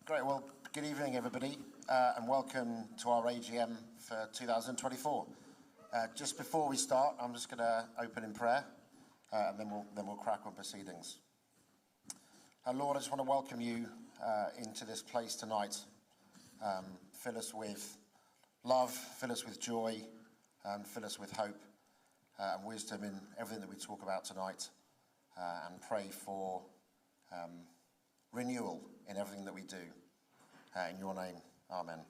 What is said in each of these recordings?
Great, well, good evening everybody, and welcome to our AGM for 2024. Just before we start, I'm just going to open in prayer, and then we'll crack on proceedings. Lord, I just want to welcome you into this place tonight. Fill us with love, fill us with joy, and fill us with hope and wisdom in everything that we talk about tonight, and pray for renewal in everything that we do. In your name, amen. Amen.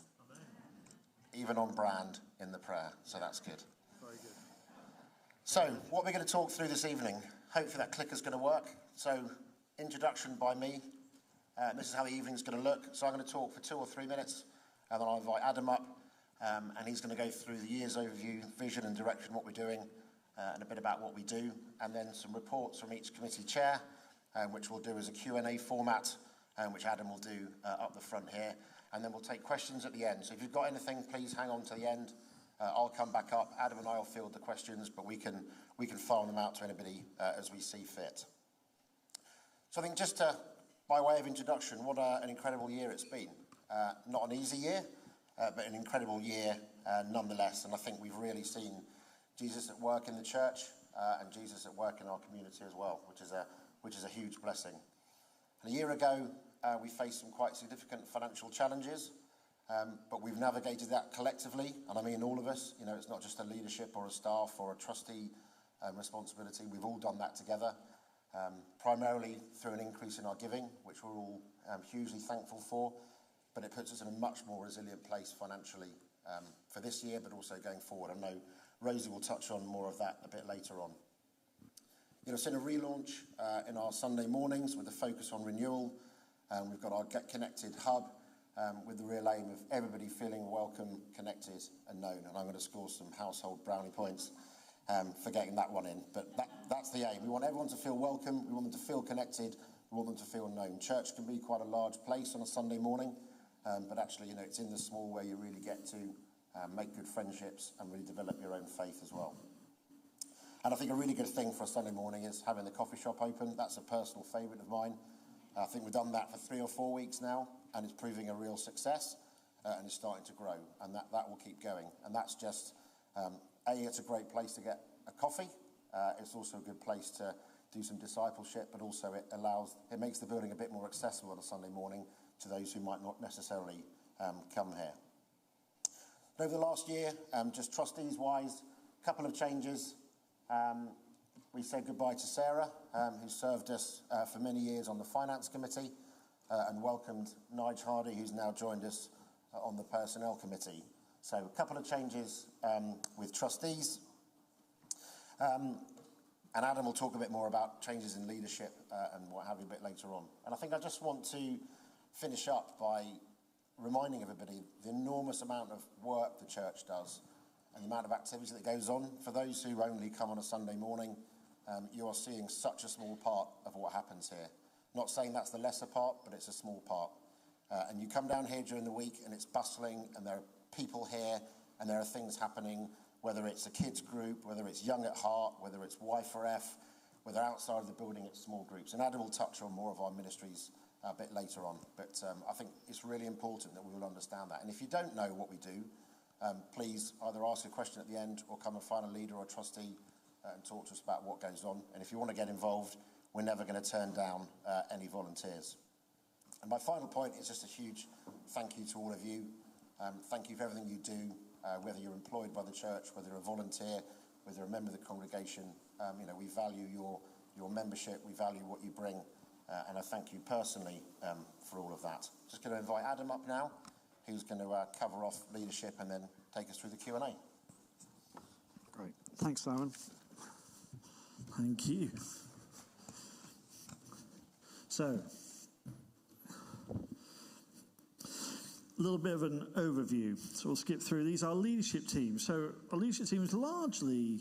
Even on brand in the prayer, so that's good. Very good. So, what we're going to talk through this evening, hopefully that clicker's going to work. So, introduction by me. This is how the evening's going to look. So I'm going to talk for 2 or 3 minutes, and then I'll invite Adam up, and he's going to go through the year's overview, vision and direction, what we're doing, and a bit about what we do, and then some reports from each committee chair, which we'll do as a Q&A format, which Adam will do up the front here, and then we'll take questions at the end. So if you've got anything, please hang on to the end. I'll come back up. Adam and I will field the questions, but we can file them out to anybody as we see fit. So I think just by way of introduction, what an incredible year it's been. Not an easy year, but an incredible year nonetheless. And I think we've really seen Jesus at work in the church and Jesus at work in our community as well, which is a huge blessing. And a year ago, we faced some quite significant financial challenges, but we've navigated that collectively, and I mean all of us. You know, it's not just a leadership or a staff or a trustee responsibility. We've all done that together, primarily through an increase in our giving, which we're all hugely thankful for, but it puts us in a much more resilient place financially for this year, but also going forward. I know Rosie will touch on more of that a bit later on. You know, it's in a relaunch in our Sunday mornings with a focus on renewal. We've got our Get Connected hub with the real aim of everybody feeling welcome, connected and known. And I'm going to score some household brownie points for getting that one in. But that's the aim. We want everyone to feel welcome. We want them to feel connected. We want them to feel known. Church can be quite a large place on a Sunday morning, but actually, you know, it's in the small where you really get to make good friendships and really develop your own faith as well. And I think a really good thing for a Sunday morning is having the coffee shop open. That's a personal favourite of mine. I think we've done that for 3 or 4 weeks now, and it's proving a real success, and it's starting to grow, and that will keep going. And that's just, it's a great place to get a coffee. It's also a good place to do some discipleship, but also it makes the building a bit more accessible on a Sunday morning to those who might not necessarily come here. But over the last year, just trustees-wise, a couple of changes. We said goodbye to Sarah, who served us for many years on the Finance Committee, and welcomed Nigel Hardy, who's now joined us on the Personnel Committee. So a couple of changes with trustees. And Adam will talk a bit more about changes in leadership and what have you a bit later on. And I think I just want to finish up by reminding everybody the enormous amount of work the church does and the amount of activity that goes on. For those who only come on a Sunday morning, you are seeing such a small part of what happens here. Not saying that's the lesser part, but it's a small part. And you come down here during the week and it's bustling and there are people here and there are things happening, whether it's a kids group, whether it's Young at Heart, whether it's Y4F, whether outside of the building it's small groups. And Adam will touch on more of our ministries a bit later on. But I think it's really important that we will understand that. And if you don't know what we do, please either ask a question at the end or come and find a leader or a trustee and talk to us about what goes on. And if you want to get involved, we're never going to turn down any volunteers. And my final point is just a huge thank you to all of you. Thank you for everything you do, whether you're employed by the church, whether you're a volunteer, whether you're a member of the congregation. You know, we value your membership, we value what you bring, and I thank you personally for all of that. Just going to invite Adam up now, who's going to cover off leadership and then take us through the Q&A. Great. Thanks, Simon. Thank you. So, a little bit of an overview. So we'll skip through these. Our leadership team. So our leadership team is largely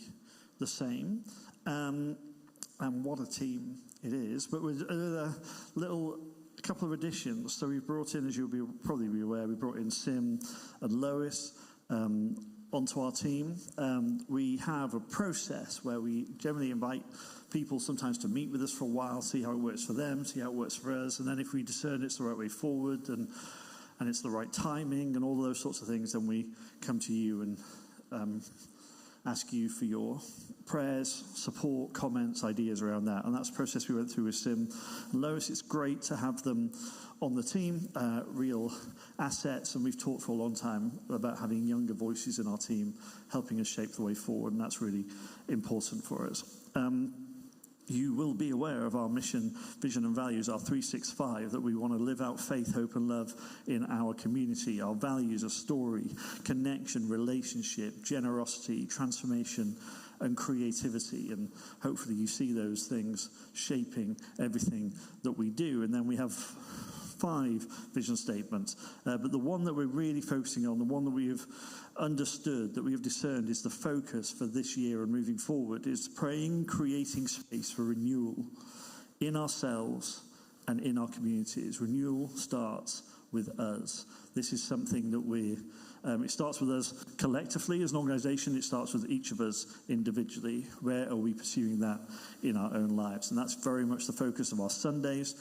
the same. And what a team it is. But with a couple of additions. So we've brought in, as you'll probably be aware, we brought in Sim and Lois onto our team. We have a process where we generally invite people sometimes to meet with us for a while, see how it works for them, see how it works for us, and then if we discern it's the right way forward and it's the right timing and all of those sorts of things, then we come to you and ask you for your prayers, support, comments, ideas around that. And that's the process we went through with Sim and Lois. It's great to have them on the team, real assets, and we've talked for a long time about having younger voices in our team helping us shape the way forward, and that's really important for us. You will be aware of our mission, vision and values, our 365, that we want to live out faith, hope and love in our community. Our values are story, connection, relationship, generosity, transformation and creativity. And hopefully you see those things shaping everything that we do. And then we have 5 vision statements. But the one that we're really focusing on, the one that we have understood, that we have discerned is the focus for this year and moving forward, is praying, creating space for renewal in ourselves and in our communities. Renewal starts with us. This is something that it starts with us collectively as an organisation. It starts with each of us individually. Where are we pursuing that in our own lives? And that's very much the focus of our Sundays.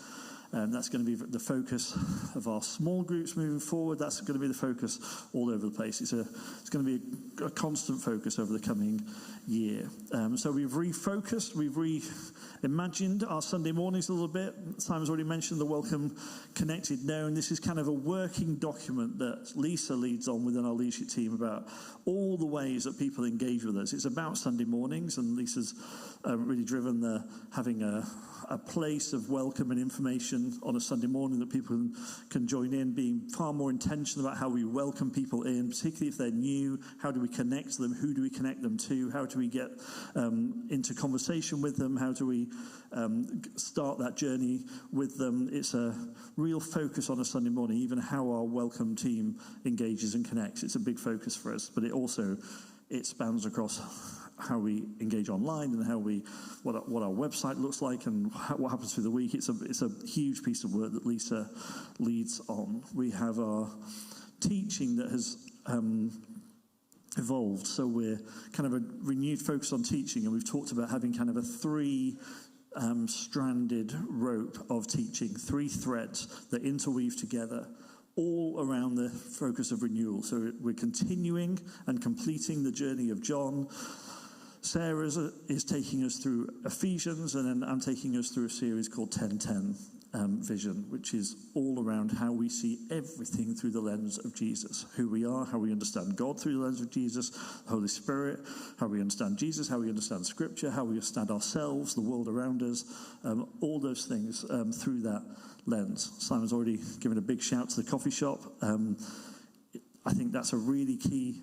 That's going to be the focus of our small groups moving forward. That's going to be the focus all over the place. It's going to be a constant focus over the coming year. So we've refocused, we've reimagined our Sunday mornings a little bit. Simon's already mentioned the Welcome Connected Known. This is kind of a working document that Lisa leads on within our leadership team about all the ways that people engage with us. It's about Sunday mornings, and Lisa's really driven having a place of welcome and information on a Sunday morning that people can join in, being far more intentional about how we welcome people in, particularly if they're new. How do we connect them? Who do we connect them to? How do we get into conversation with them? How do we start that journey with them? It's a real focus on a Sunday morning, even how our welcome team engages and connects. It's a big focus for us, but it spans across how we engage online and what our website looks like and what happens through the week. It's a huge piece of work that Lisa leads on. We have our teaching that has evolved, so we're kind of a renewed focus on teaching, and we've talked about having kind of a 3 stranded rope of teaching, 3 threads that interweave together, all around the focus of renewal. So we're continuing and completing the journey of John. Sarah is taking us through Ephesians, and then I'm taking us through a series called 1010 Vision, which is all around how we see everything through the lens of Jesus. Who we are, how we understand God through the lens of Jesus, the Holy Spirit, how we understand Jesus, how we understand Scripture, how we understand ourselves, the world around us, all those things through that lens. Simon's already given a big shout to the coffee shop. I think that's a really key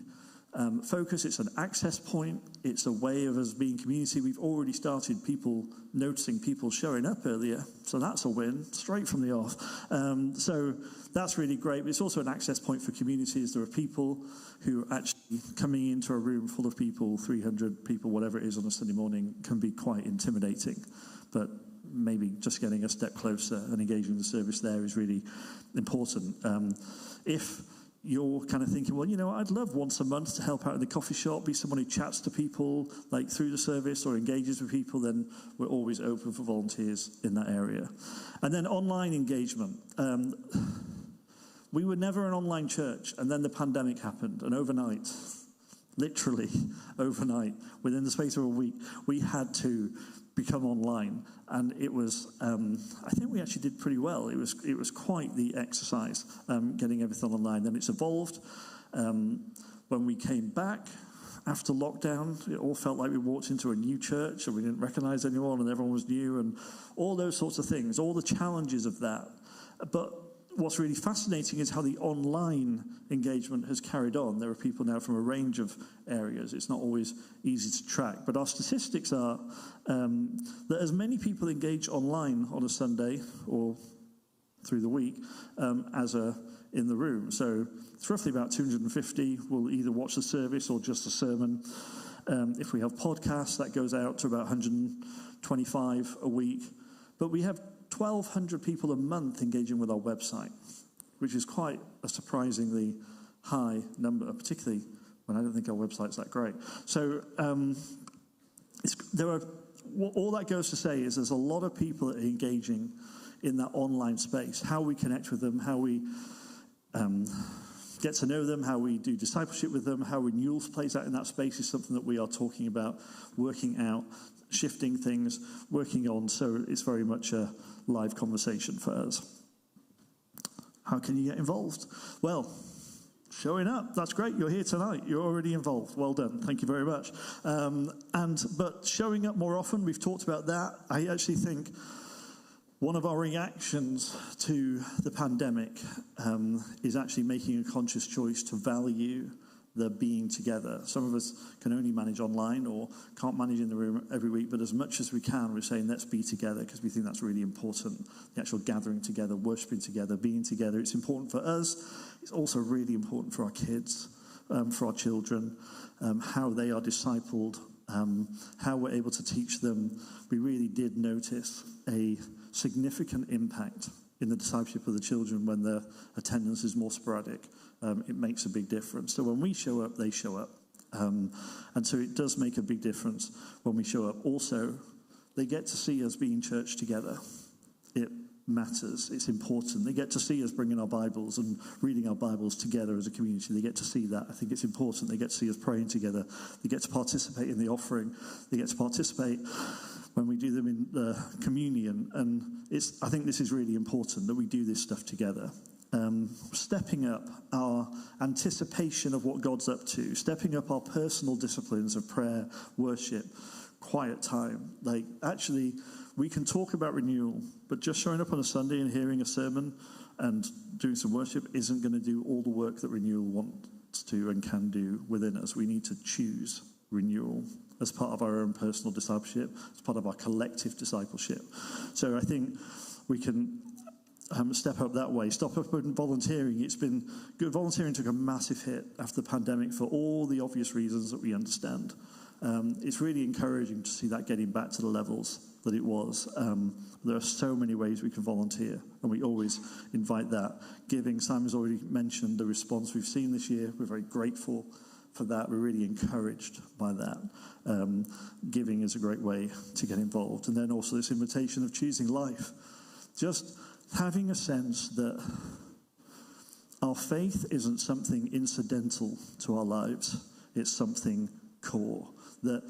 focus. It's an access point. It's a way of us being community. We've already started noticing people showing up earlier, so that's a win straight from the off. So that's really great, but it's also an access point for communities. There are people who are actually coming into a room full of people, 300 people, whatever it is on a Sunday morning, can be quite intimidating, but maybe just getting a step closer and engaging the service there is really important. If you're kind of thinking, well, I'd love once a month to help out in the coffee shop, be someone who chats to people like through the service or engages with people, then we're always open for volunteers in that area. And then online engagement. We were never an online church, and then the pandemic happened, and overnight, literally overnight, within the space of a week, we had to become online, and it was I think we actually did pretty well. It was quite the exercise, getting everything online. Then it's evolved. When we came back after lockdown, it all felt like we walked into a new church and we didn't recognize anyone and everyone was new and all those sorts of things, all the challenges of that. But what's really fascinating is how the online engagement has carried on. There are people now from a range of areas. It's not always easy to track, but our statistics are that as many people engage online on a Sunday or through the week as in the room. So it's roughly about 250 will either watch the service or just a sermon. If we have podcasts, that goes out to about 125 a week. But we have 1,200 people a month engaging with our website, which is quite a surprisingly high number, particularly when I don't think our website's that great. So all that goes to say is there's a lot of people that are engaging in that online space. How we connect with them, how we get to know them, how we do discipleship with them, how renewals plays out in that space is something that we are talking about, working out, shifting things, working on. So it's very much a live conversation for us. How can you get involved? Well, showing up. That's great. You're here tonight. You're already involved. Well done. Thank you very much. But showing up more often, we've talked about that. I actually think one of our reactions to the pandemic is actually making a conscious choice to value the being together. Some of us can only manage online or can't manage in the room every week, but as much as we can, we're saying let's be together because we think that's really important. The actual gathering together, worshipping together, being together. It's important for us. It's also really important for our kids, for our children, how they are discipled, how we're able to teach them. We really did notice a significant impact in the discipleship of the children when the attendance is more sporadic. It makes a big difference. So when we show up, they show up. And so it does make a big difference when we show up. Also, they get to see us being church together. It matters. It's important. They get to see us bringing our Bibles and reading our Bibles together as a community. They get to see that. I think it's important. They get to see us praying together. They get to participate in the offering. They get to participate when we do them in the communion. And I think this is really important that we do this stuff together. Stepping up our anticipation of what God's up to, stepping up our personal disciplines of prayer, worship, quiet time. Like, actually, we can talk about renewal, but just showing up on a Sunday and hearing a sermon and doing some worship isn't going to do all the work that renewal wants to and can do within us. We need to choose renewal as part of our own personal discipleship, as part of our collective discipleship. So I think we can step up that way. Stop up in volunteering. It's been good. Volunteering took a massive hit after the pandemic for all the obvious reasons that we understand. It's really encouraging to see that getting back to the levels that it was. There are so many ways we can volunteer, and we always invite that. Giving, Simon's already mentioned the response we've seen this year. We're very grateful for that. We're really encouraged by that. Giving is a great way to get involved. And then also this invitation of choosing life. Just having a sense that our faith isn't something incidental to our lives. It's something core. That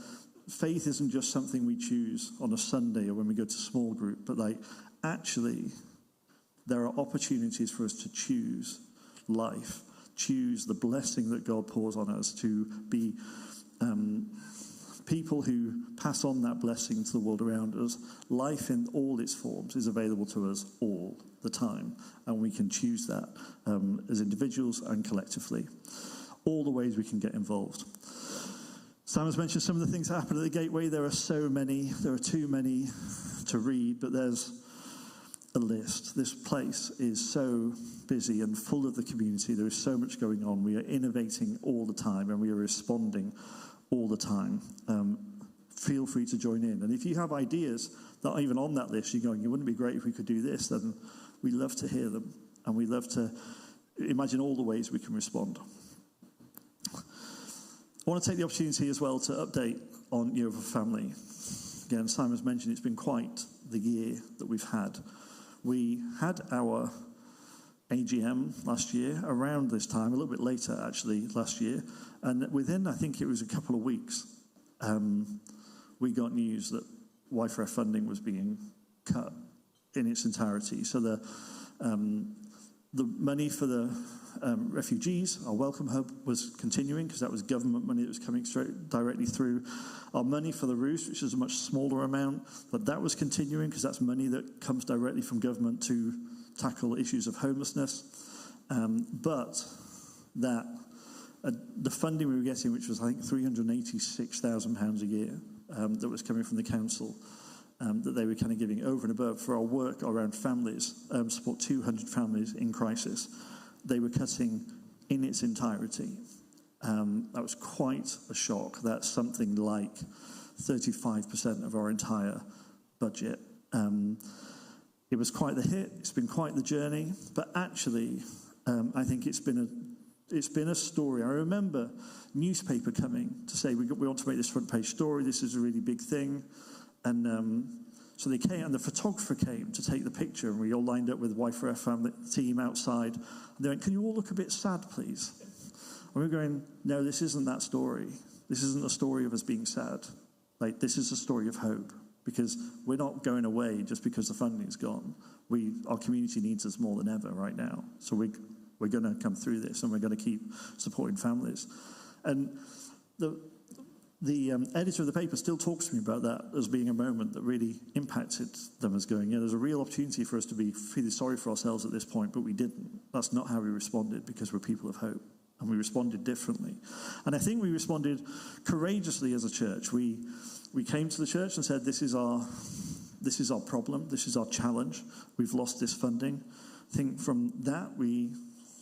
faith isn't just something we choose on a Sunday or when we go to small group, but actually there are opportunities for us to choose life, choose the blessing that God pours on us, to be people who pass on that blessing to the world around us. Life in all its forms is available to us all the time, and we can choose that as individuals and collectively. All the ways we can get involved. Simon's mentioned some of the things that happen at the Gateway. There are so many. There are too many to read, but there's a list. This place is so busy and full of the community. There is so much going on. We are innovating all the time, and we are responding all the time. Feel free to join in. And if you have ideas that are even on that list, you're going, it wouldn't be great if we could do this, then we love to hear them. And we love to imagine all the ways we can respond. I want to take the opportunity as well to update on Yeovil family. Again, Simon's mentioned it's been quite the year that we've had. We had our AGM last year, around this time, a little bit later actually last year, and within, I think it was a couple of weeks, we got news that Y4F funding was being cut in its entirety. So the money for the refugees, our Welcome Hub, was continuing because that was government money that was coming straight directly through. Our money for the Roost, which is a much smaller amount, but that was continuing because that's money that comes directly from government to tackle issues of homelessness. But that the funding we were getting, which was I think £386,000 a year, that was coming from the council, that they were kind of giving over and above for our work around families, support 200 families in crisis. They were cutting in its entirety. That was quite a shock. That's something like 35% of our entire budget. It was quite the hit. It's been quite the journey. But actually, I think it's been it's been a story. I remember newspaper coming to say, we want to make this front page story, this is a really big thing. And so they came, and the photographer came to take the picture, and we all lined up with the Y4F family team outside. And they went, can you all look a bit sad, please? And we were going, no, this isn't that story. This isn't a story of us being sad. Like, this is a story of hope, because we're not going away just because the funding's gone. Our community needs us more than ever right now. So we're going to come through this, and we're going to keep supporting families. And the editor of the paper still talks to me about that as being a moment that really impacted them as going, there's a real opportunity for us to be feeling sorry for ourselves at this point, but we didn't. That's not how we responded, because we're people of hope, and we responded differently. And I think we responded courageously as a church. We came to the church and said, this is our problem, this is our challenge, we've lost this funding. I think from that we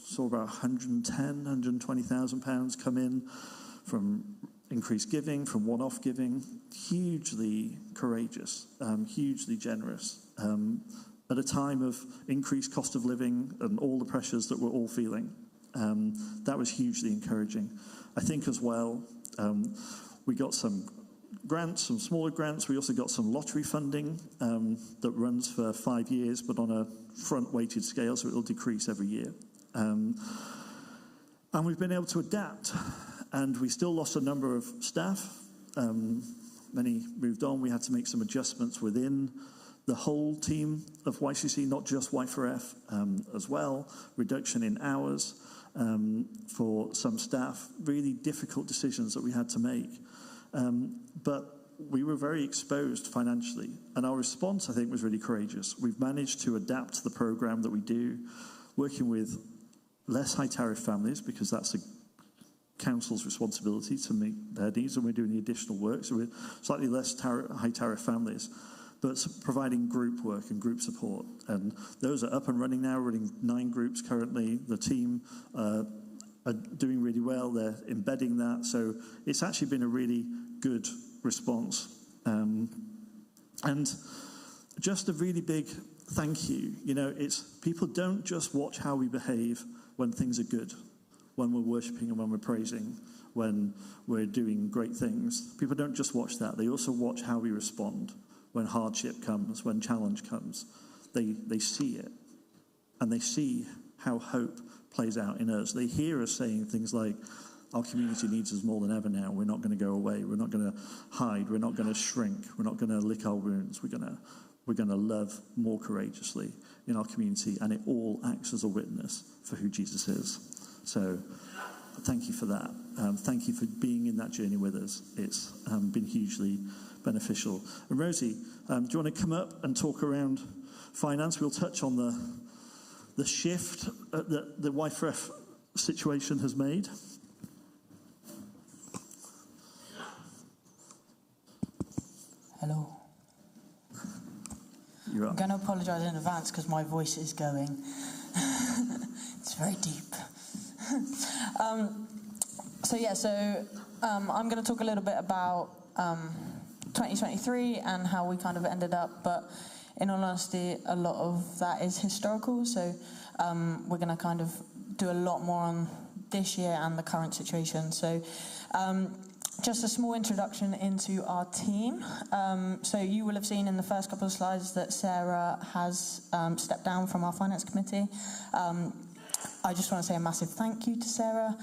saw about £120,000 come in from increased giving, from one-off giving, hugely courageous, hugely generous, at a time of increased cost of living and all the pressures that we're all feeling. That was hugely encouraging. I think as well, we got some grants, some smaller grants. We also got some lottery funding that runs for 5 years, but on a front-weighted scale, so it'll decrease every year. And we've been able to adapt. And we still lost a number of staff. Many moved on. We had to make some adjustments within the whole team of YCC, not just Y4F as well. Reduction in hours for some staff. Really difficult decisions that we had to make. But we were very exposed financially. And our response, I think, was really courageous. We've managed to adapt the program that we do, working with less high-tariff families, because that's a council's responsibility to meet their needs, and we're doing the additional work, so we're slightly less high-tariff families, but providing group work and group support. And those are up and running now, running 9 groups currently. The team are doing really well. They're embedding that. So it's actually been a really good response. And just a really big thank you. It's people don't just watch how we behave when things are good, when we're worshipping and when we're praising, when we're doing great things. People don't just watch that. They also watch how we respond when hardship comes, when challenge comes. They see it, and they see how hope plays out in us. They hear us saying things like, our community needs us more than ever now. We're not going to go away. We're not going to hide. We're not going to shrink. We're not going to lick our wounds. We're going to love more courageously in our community, and it all acts as a witness for who Jesus is. So thank you for that. Thank you for being in that journey with us. It's been hugely beneficial. And Rosie, do you want to come up and talk around finance? We'll touch on the shift that the Y4F situation has made. Hello. You're up. I'm going to apologise in advance because my voice is going. It's very deep. I'm going to talk a little bit about 2023 and how we kind of ended up, but in all honesty, a lot of that is historical, so we're going to kind of do a lot more on this year and the current situation. So just a small introduction into our team. So you will have seen in the first couple of slides that Sarah has stepped down from our finance committee. I just want to say a massive thank you to Sarah.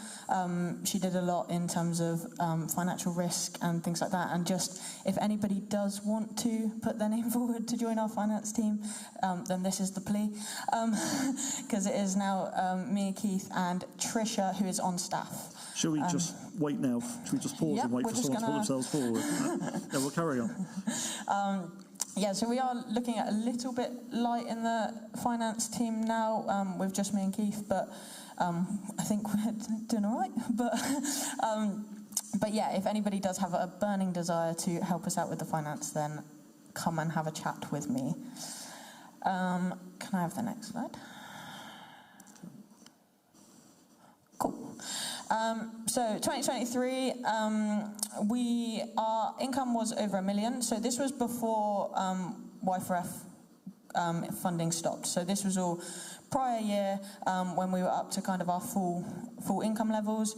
She did a lot in terms of financial risk and things like that. And just if anybody does want to put their name forward to join our finance team, then this is the plea. Because it is now me, Keith, and Trisha, who is on staff. Shall we just wait now? Shall we just pause and wait for someone to pull themselves forward? Yeah, we'll carry on. So we are looking at a little bit light in the finance team now with just me and Keith, but I think we're doing all right. But yeah, if anybody does have a burning desire to help us out with the finance, then come and have a chat with me. Can I have the next slide? Cool. So 2023, our income was over £1 million. So this was before Y4F funding stopped. So this was all prior year when we were up to kind of our full income levels.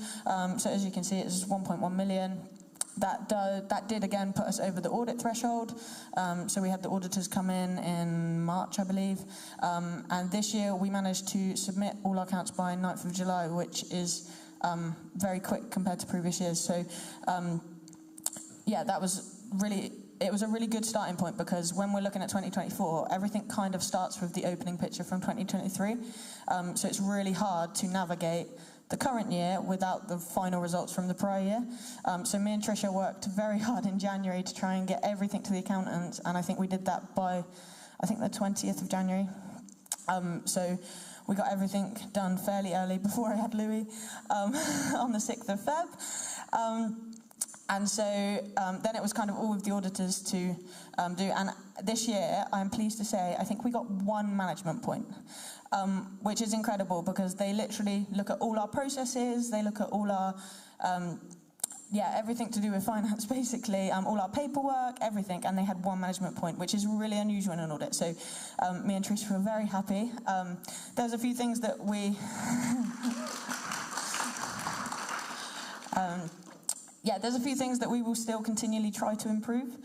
So as you can see, it's 1.1 million. That did again put us over the audit threshold. So we had the auditors come in March, I believe. And this year we managed to submit all our accounts by 9th of July, which is very quick compared to previous years. So yeah, it was a really good starting point, because when we're looking at 2024, everything kind of starts with the opening picture from 2023. So it's really hard to navigate the current year without the final results from the prior year. So me and Tricia worked very hard in January to try and get everything to the accountants, and I think we did that by, I think, the 20th of January. So we got everything done fairly early before I had Louis on the 6th of Feb. And so then it was kind of all of the auditors to do. And this year, I'm pleased to say, I think we got 1 management point, which is incredible, because they literally look at all our processes, they look at all our, everything to do with finance, basically, all our paperwork, everything, and they had 1 management point, which is really unusual in an audit. So me and Tricia were very happy. There's a few things that we... there's a few things that we will still continually try to improve.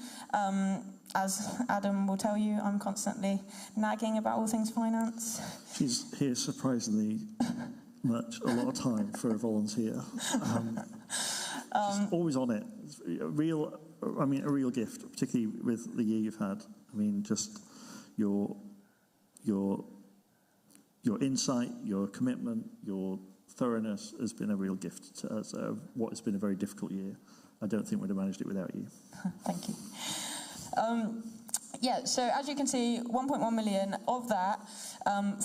As Adam will tell you, I'm constantly nagging about all things finance. She's here surprisingly much, a lot of time for a volunteer. She's always on it. A real gift, particularly with the year you've had. I mean, just your insight, your commitment, your thoroughness has been a real gift to us. What has been a very difficult year. I don't think we'd have managed it without you. Thank you. So as you can see, 1.1 million of that,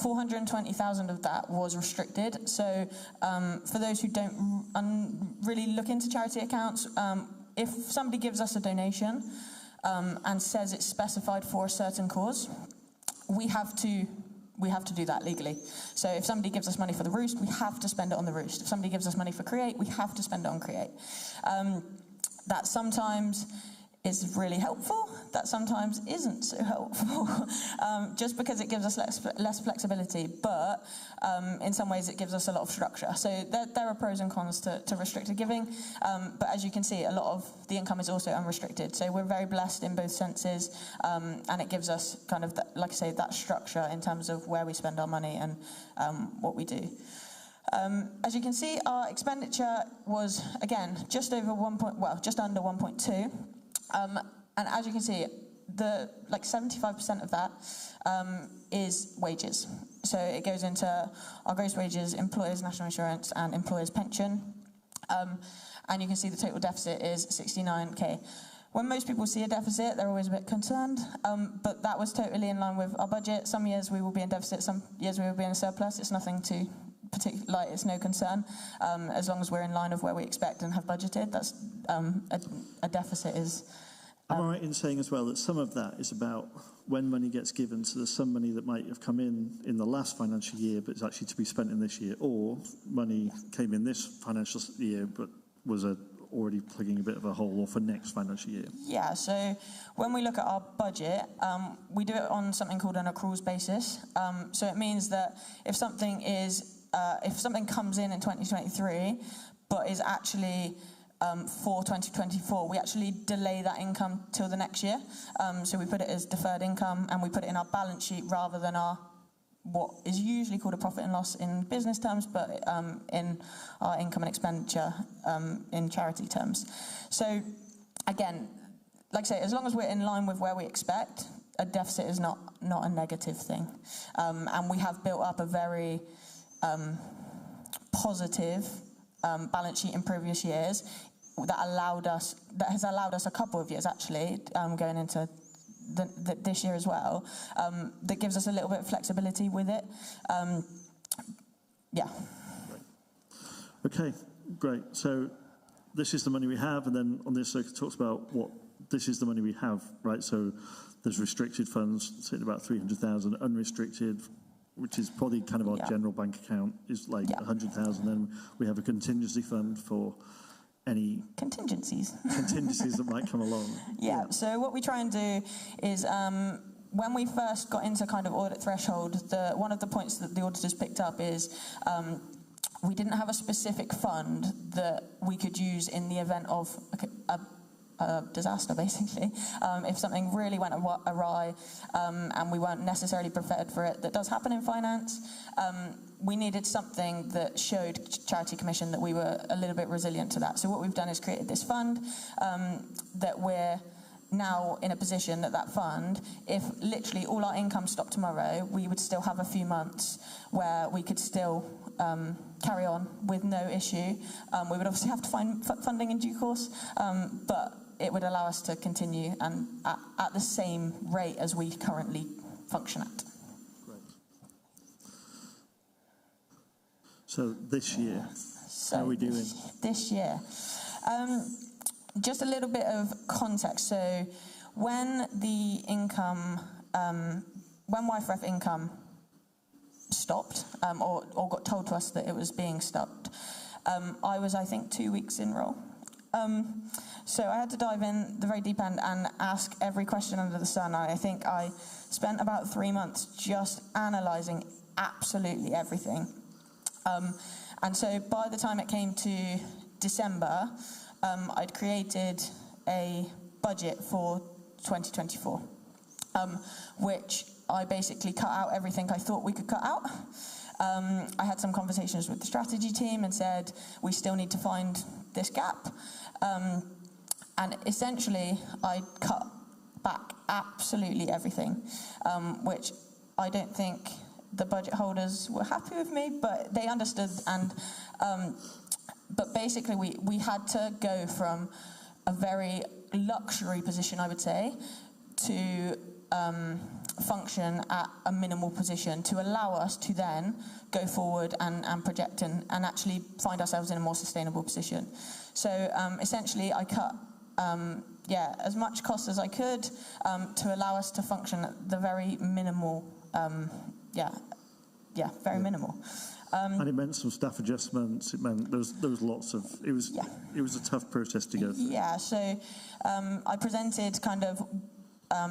420,000 of that was restricted. So for those who don't really look into charity accounts, if somebody gives us a donation and says it's specified for a certain cause, we have to do that legally. So if somebody gives us money for the Roost, we have to spend it on the Roost. If somebody gives us money for Create, we have to spend it on Create. That sometimes is really helpful, that sometimes isn't so helpful, just because it gives us less flexibility, but in some ways it gives us a lot of structure. So there are pros and cons to restricted giving, but as you can see, a lot of the income is also unrestricted. So we're very blessed in both senses, and it gives us kind of, like I say, that structure in terms of where we spend our money and what we do. As you can see, our expenditure was, again, just under 1.2. And as you can see, 75% of that is wages. So it goes into our gross wages, employers' national insurance, and employers' pension. And you can see the total deficit is 69k. When most people see a deficit, they're always a bit concerned, but that was totally in line with our budget. Some years we will be in deficit, some years we will be in a surplus. It's nothing to it's no concern, as long as we're in line of where we expect and have budgeted. That's a deficit is. Am I right in saying as well that some of that is about when money gets given, so there's some money that might have come in the last financial year but it's actually to be spent in this year, or money came in this financial year but was already plugging a bit of a hole for next financial year? Yeah, so when we look at our budget, we do it on something called an accruals basis. So it means that if something comes in 2023 but is actually for 2024, we actually delay that income till the next year. So we put it as deferred income, and we put it in our balance sheet rather than what is usually called a profit and loss in business terms, but in our income and expenditure in charity terms. So again, like I say, as long as we're in line with where we expect, a deficit is not a negative thing. And we have built up a very positive balance sheet in previous years that has allowed us a couple of years actually, going into this year as well, that gives us a little bit of flexibility with it. Okay, great. So this is the money we have, and then on this it talks about this is the money we have, right? So there's restricted funds sitting about 300,000, unrestricted, which is probably kind of our general bank account, is like 100,000. Then we have a contingency fund for any contingencies that might come along. So what we try and do is when we first got into kind of audit threshold, one of the points that the auditors picked up is we didn't have a specific fund that we could use in the event of a disaster, basically. If something really went awry and we weren't necessarily prepared for it, that does happen in finance, we needed something that showed Charity Commission that we were a little bit resilient to that. So what we've done is created this fund that we're now in a position that fund, if literally all our income stopped tomorrow, we would still have a few months where we could still carry on with no issue. We would obviously have to find funding in due course, but it would allow us to continue and at the same rate as we currently function at. Great. So this year, how are we doing? This year. Just a little bit of context. So when the income, when YFRF income stopped, or got told to us that it was being stopped, I was, I think, 2 weeks in role. So I had to dive in the very deep end and ask every question under the sun. I think I spent about 3 months just analysing absolutely everything. And so by the time it came to December, I'd created a budget for 2024, which I basically cut out everything I thought we could cut out. I had some conversations with the strategy team and said, we still need to find this gap. And essentially, I cut back absolutely everything, which I don't think the budget holders were happy with me, but they understood. And but basically, we had to go from a very luxury position, I would say, to function at a minimal position to allow us to then go forward and project and actually find ourselves in a more sustainable position. So essentially, I cut as much cost as I could to allow us to function at the very minimal, very minimal. And it meant some staff adjustments. It meant there was lots of. It was a tough process to go through. Yeah. So I presented kind of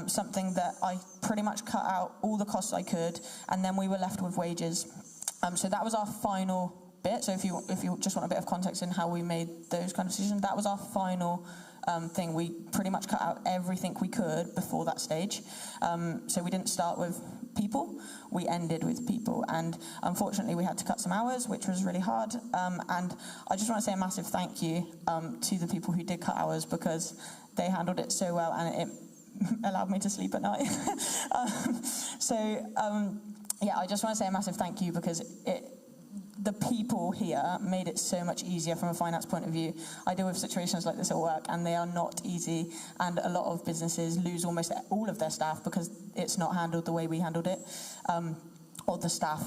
something that I pretty much cut out all the costs I could, and then we were left with wages. So that was our final bit. So if you just want a bit of context in how we made those kind of decisions, that was our final thing. We pretty much cut out everything we could before that stage. So we didn't start with people, we ended with people. And unfortunately, we had to cut some hours, which was really hard. And I just want to say a massive thank you to the people who did cut hours, because they handled it so well, and it allowed me to sleep at night. I just want to say a massive thank you, because the people here made it so much easier from a finance point of view. I deal with situations like this at work, and they are not easy, and a lot of businesses lose almost all of their staff because it's not handled the way we handled it, or the staff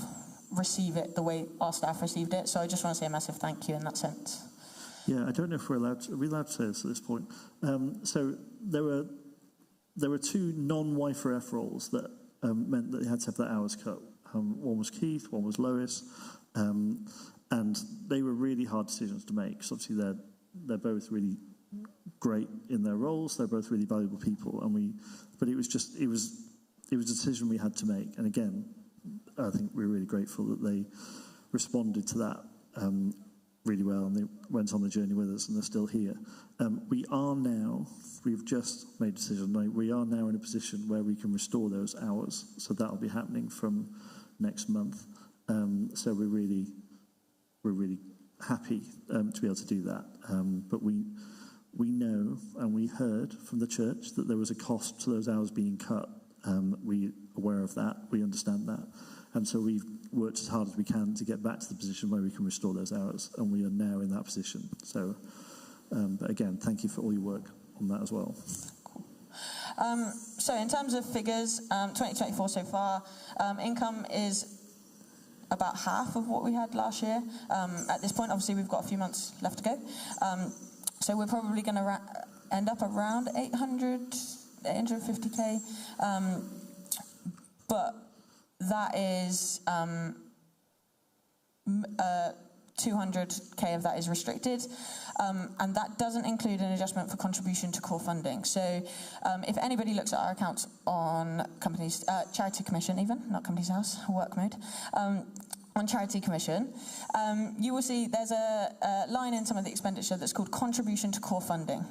receive it the way our staff received it. So I just want to say a massive thank you in that sense. Yeah, I don't know if are we allowed to say this at this point? So there were two non-YFRF roles that meant that they had to have their hours cut. One was Keith, one was Lois. And they were really hard decisions to make, because obviously they're both really great in their roles. They're both really valuable people, but it was a decision we had to make. And again, I think we're really grateful that they responded to that really well, and they went on the journey with us, and they're still here. We've just made a decision. We are now in a position where we can restore those hours, so that'll be happening from next month. So we're really happy to be able to do that. But we know, and we heard from the church, that there was a cost to those hours being cut. We're aware of that. We understand that. And so we've worked as hard as we can to get back to the position where we can restore those hours. And we are now in that position. So, but again, thank you for all your work on that as well. Cool. So in terms of figures, 2024 so far, income is about half of what we had last year. At this point, obviously, we've got a few months left to go. So we're probably going to end up around 850k. But that is 200k of that is restricted, and that doesn't include an adjustment for contribution to core funding. So if anybody looks at our accounts on companies, Charity Commission even, not Companies House, work mode, on Charity Commission, you will see there's a line in some of the expenditure that's called contribution to core funding.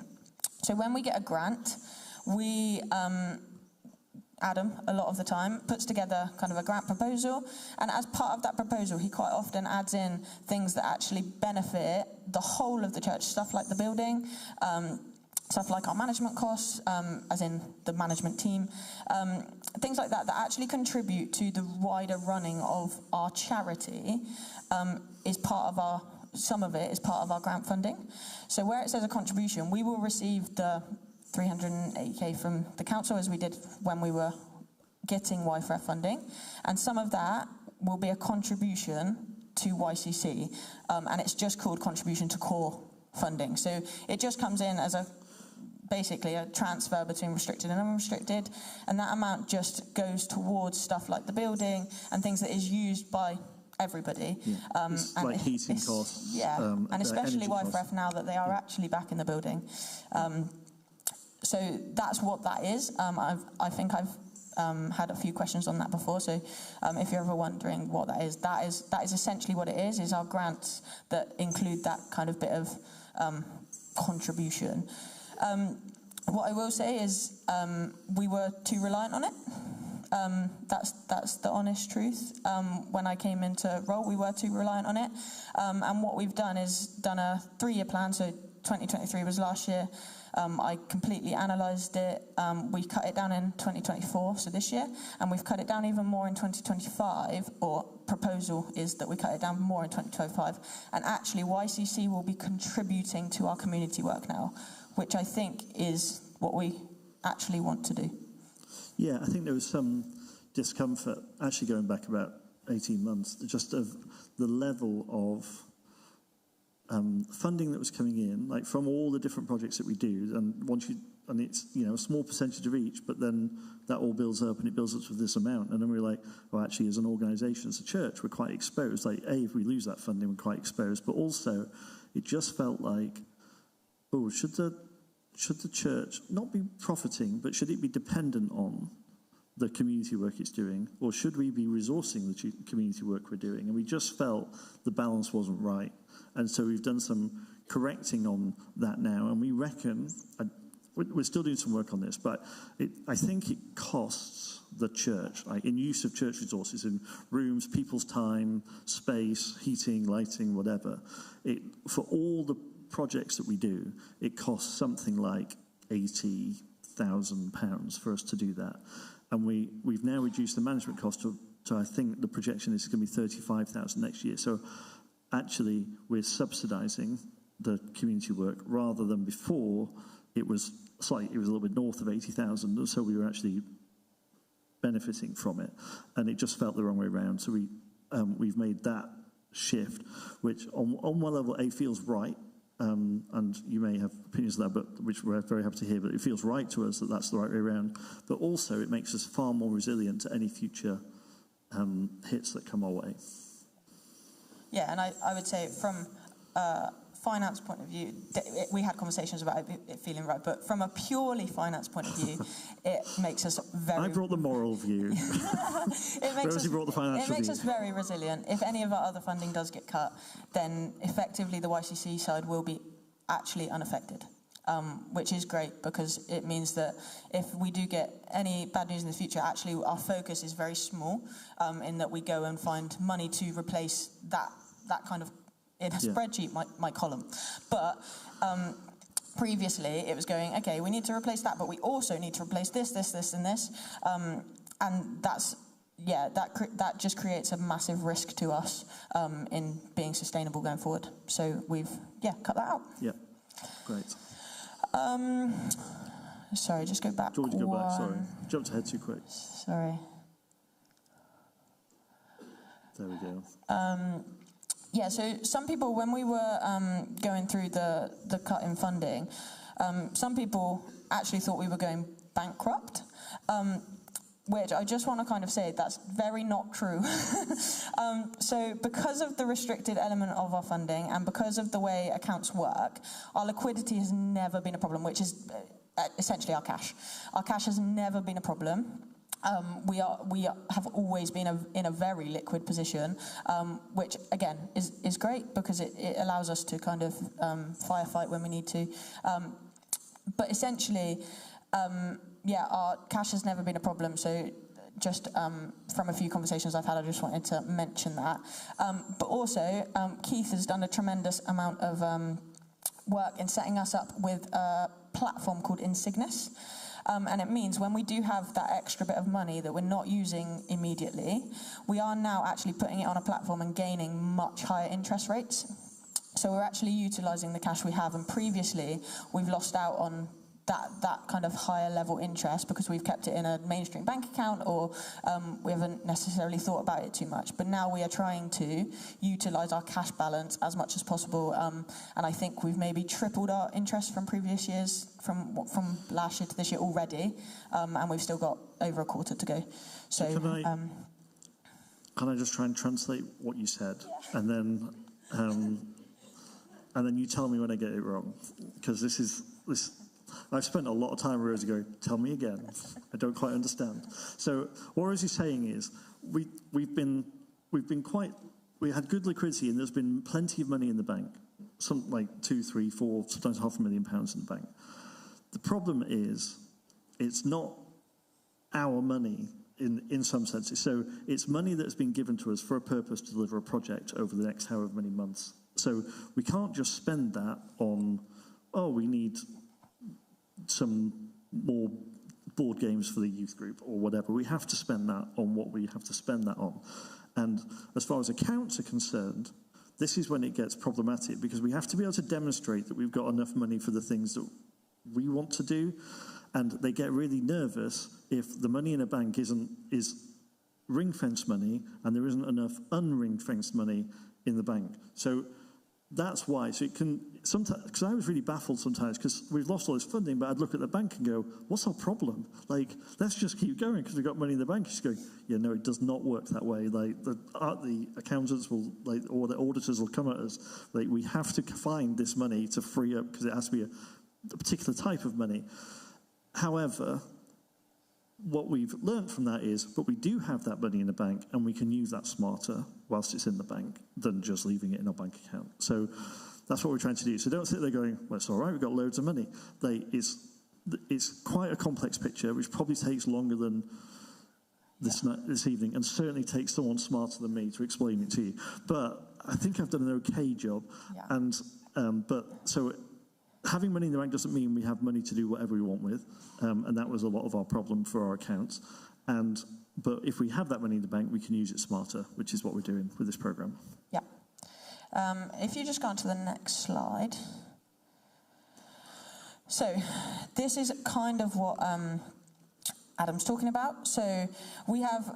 So when we get a grant, we Adam, a lot of the time, puts together kind of a grant proposal, and as part of that proposal, he quite often adds in things that actually benefit the whole of the church, stuff like the building, stuff like our management costs, as in the management team, things like that actually contribute to the wider running of our charity, some of it is part of our grant funding. So where it says a contribution, we will receive the 380k from the council, as we did when we were getting YFREF funding, and some of that will be a contribution to YCC, and it's just called contribution to core funding. So it just comes in as basically a transfer between restricted and unrestricted, and that amount just goes towards stuff like the building and things that is used by everybody. Yeah. It's like heating costs. Yeah, and especially YFREF now that they are actually back in the building. So that's what that is. I think I've had a few questions on that before, so if you're ever wondering what that is essentially what it is our grants that include that kind of bit of contribution. What I will say is we were too reliant on it. That's the honest truth. When I came into role, we were too reliant on it. And what we've done is done a 3-year plan, so 2023 was last year. I completely analysed it. We cut it down in 2024, so this year, and we've cut it down even more in 2025, or proposal is that we cut it down more in 2025. And actually, YCC will be contributing to our community work now, which I think is what we actually want to do. Yeah, I think there was some discomfort, actually going back about 18 months, just of the level of funding that was coming in, like from all the different projects that we do, and it's a small percentage of each, but then that all builds up and it builds up to this amount, and then we're like, well, actually, as an organisation, as a church, we're quite exposed. Like, if we lose that funding, we're quite exposed, but also, it just felt like, oh, should the church not be profiting, but should it be dependent on the community work it's doing, or should we be resourcing the community work we're doing? And we just felt the balance wasn't right. And so we've done some correcting on that now, and we reckon, we're still doing some work on this, but I think it costs the church, like in use of church resources, in rooms, people's time, space, heating, lighting, whatever. For all the projects that we do, it costs something like £80,000 for us to do that. And we've now reduced the management cost to I think the projection is going to be 35,000 next year. So actually, we're subsidising the community work rather than before. It was a little bit north of 80,000, so we were actually benefiting from it, and it just felt the wrong way around. So we've made that shift, which on one level feels right, and you may have opinions of that, but which we're very happy to hear. But it feels right to us that that's the right way around. But also, it makes us far more resilient to any future hits that come our way. Yeah, and I would say from a finance point of view, we had conversations about it feeling right, but from a purely finance point of view, it makes us very... I brought the moral view. It makes us very resilient. If any of our other funding does get cut, then effectively the YCC side will be actually unaffected, which is great, because it means that if we do get any bad news in the future, actually our focus is very small, in that we go and find money to replace that kind of, in a spreadsheet, my column. But previously it was going, okay, we need to replace that, but we also need to replace this, and this. And that just creates a massive risk to us in being sustainable going forward. So we've, cut that out. Yeah, great. Sorry, just go back. George, go back, sorry. Jumped ahead too quick. Sorry. There we go. So some people, when we were going through the cut in funding, some people actually thought we were going bankrupt. which I just want to kind of say that's very not true. So because of the restricted element of our funding and because of the way accounts work, our liquidity has never been a problem, which is essentially our cash. Our cash has never been a problem. We have always been in a very liquid position, which again is great because it allows us to kind of firefight when we need to. But essentially, our cash has never been a problem. So just from a few conversations I've had, I just wanted to mention that. But also, Keith has done a tremendous amount of work in setting us up with a platform called Insignis. And it means when we do have that extra bit of money that we're not using immediately, we are now actually putting it on a platform and gaining much higher interest rates. So we're actually utilising the cash we have, and previously we've lost out on that kind of higher level interest because we've kept it in a mainstream bank account, or we haven't necessarily thought about it too much. But now we are trying to utilise our cash balance as much as possible, and I think we've maybe tripled our interest from previous years, from last year to this year already, and we've still got over a quarter to go. So can I just try and translate what you said, and then you tell me when I get it wrong, because this. I've spent a lot of time with Rosie going, tell me again. I don't quite understand. So what Rosie's saying is we had good liquidity and there's been plenty of money in the bank, something like 2, 3, 4, sometimes £500,000 in the bank. The problem is it's not our money in some senses. So it's money that's been given to us for a purpose to deliver a project over the next however many months. So we can't just spend that on, we need some more board games for the youth group or whatever. We have to spend that on what we have to spend that on. And as far as accounts are concerned, this is when it gets problematic, because we have to be able to demonstrate that we've got enough money for the things that we want to do, and they get really nervous if the money in a bank is ring-fenced money and there isn't enough unring-fenced money in the bank. So that's why. So it can sometimes, because I was really baffled sometimes because we've lost all this funding, but I'd look at the bank and go, what's our problem? Like, let's just keep going because we've got money in the bank. She's going, yeah, no, it does not work that way. Like, the accountants will, or the auditors will come at us. Like, we have to find this money to free up because it has to be a particular type of money. However, what we've learned from that is, but we do have that money in the bank and we can use that smarter whilst it's in the bank than just leaving it in our bank account. So that's what we're trying to do. So don't sit there going, well, it's all right, we've got loads of money. It's quite a complex picture, which probably takes longer than this evening, and certainly takes someone smarter than me to explain it to you. But I think I've done an okay job. Yeah. And so having money in the bank doesn't mean we have money to do whatever we want with, and that was a lot of our problem for our accounts. But if we have that money in the bank, we can use it smarter, which is what we're doing with this program. Yeah. If you just go on to the next slide. So this is kind of what Adam's talking about. So we have,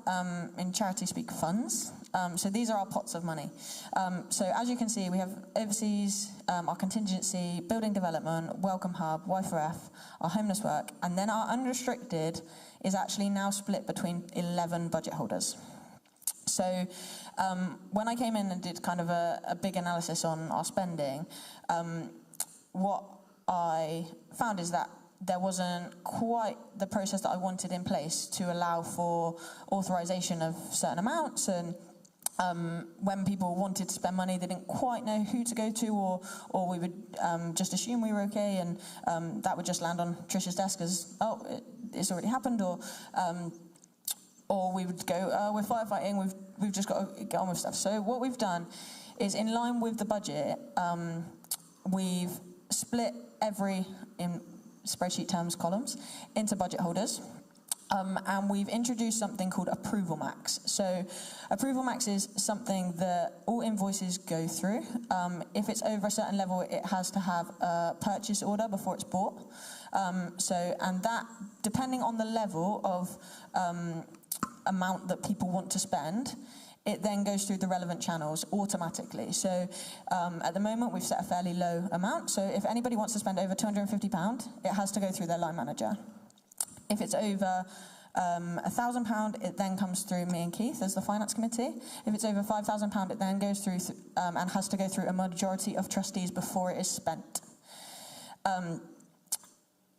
in charity speak, funds. So these are our pots of money. So as you can see, we have overseas, our contingency, building development, welcome hub, Y4F, our homeless work, and then our unrestricted is actually now split between 11 budget holders. So when I came in and did kind of a big analysis on our spending, what I found is that there wasn't quite the process that I wanted in place to allow for authorization of certain amounts, and when people wanted to spend money, they didn't quite know who to go to, or we would just assume we were okay, and that would just land on Trish's desk as, it's already happened, or we would go, we're firefighting, we've just got to get on with stuff. So what we've done is, in line with the budget, we've split every, in spreadsheet terms, columns, into budget holders. And we've introduced something called Approval Max. So Approval Max is something that all invoices go through. If it's over a certain level, it has to have a purchase order before it's bought. And that, depending on the level of amount that people want to spend, it then goes through the relevant channels automatically. So at the moment, we've set a fairly low amount. So if anybody wants to spend over £250, it has to go through their line manager. If it's over £1,000, it then comes through me and Keith as the finance committee. If it's over £5,000, it then goes through and has to go through a majority of trustees before it is spent.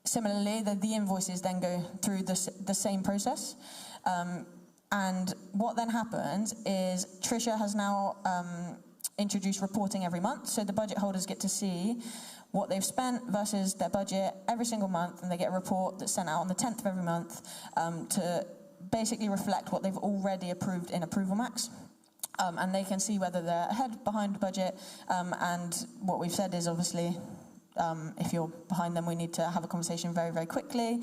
Similarly, the invoices then go through the same process. And what then happens is Tricia has now introduced reporting every month, so the budget holders get to see what they've spent versus their budget every single month, and they get a report that's sent out on the 10th of every month to basically reflect what they've already approved in Approval Max. And they can see whether they're ahead, behind budget, and what we've said is obviously if you're behind them, we need to have a conversation very, very quickly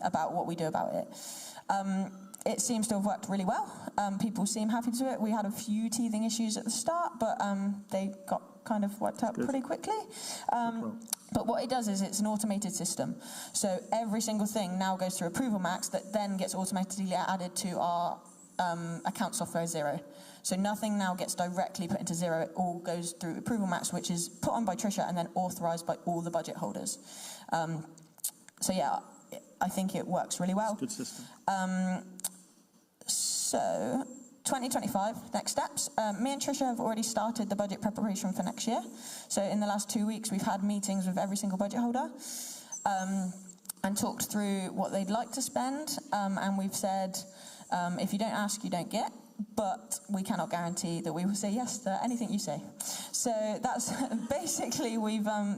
about what we do about it. It seems to have worked really well. People seem happy to do it. We had a few teething issues at the start, but they got kind of worked out pretty quickly. But what it does is it's an automated system. So every single thing now goes through Approval Max that then gets automatically added to our account software Xero. So nothing now gets directly put into Xero. It all goes through Approval Max, which is put on by Tricia and then authorised by all the budget holders. So yeah, I think it works really well. Good system. So 2025, next steps. Me and Tricia have already started the budget preparation for next year. So in the last 2 weeks, we've had meetings with every single budget holder and talked through what they'd like to spend. And we've said, if you don't ask, you don't get. But we cannot guarantee that we will say yes to anything you say. So that's basically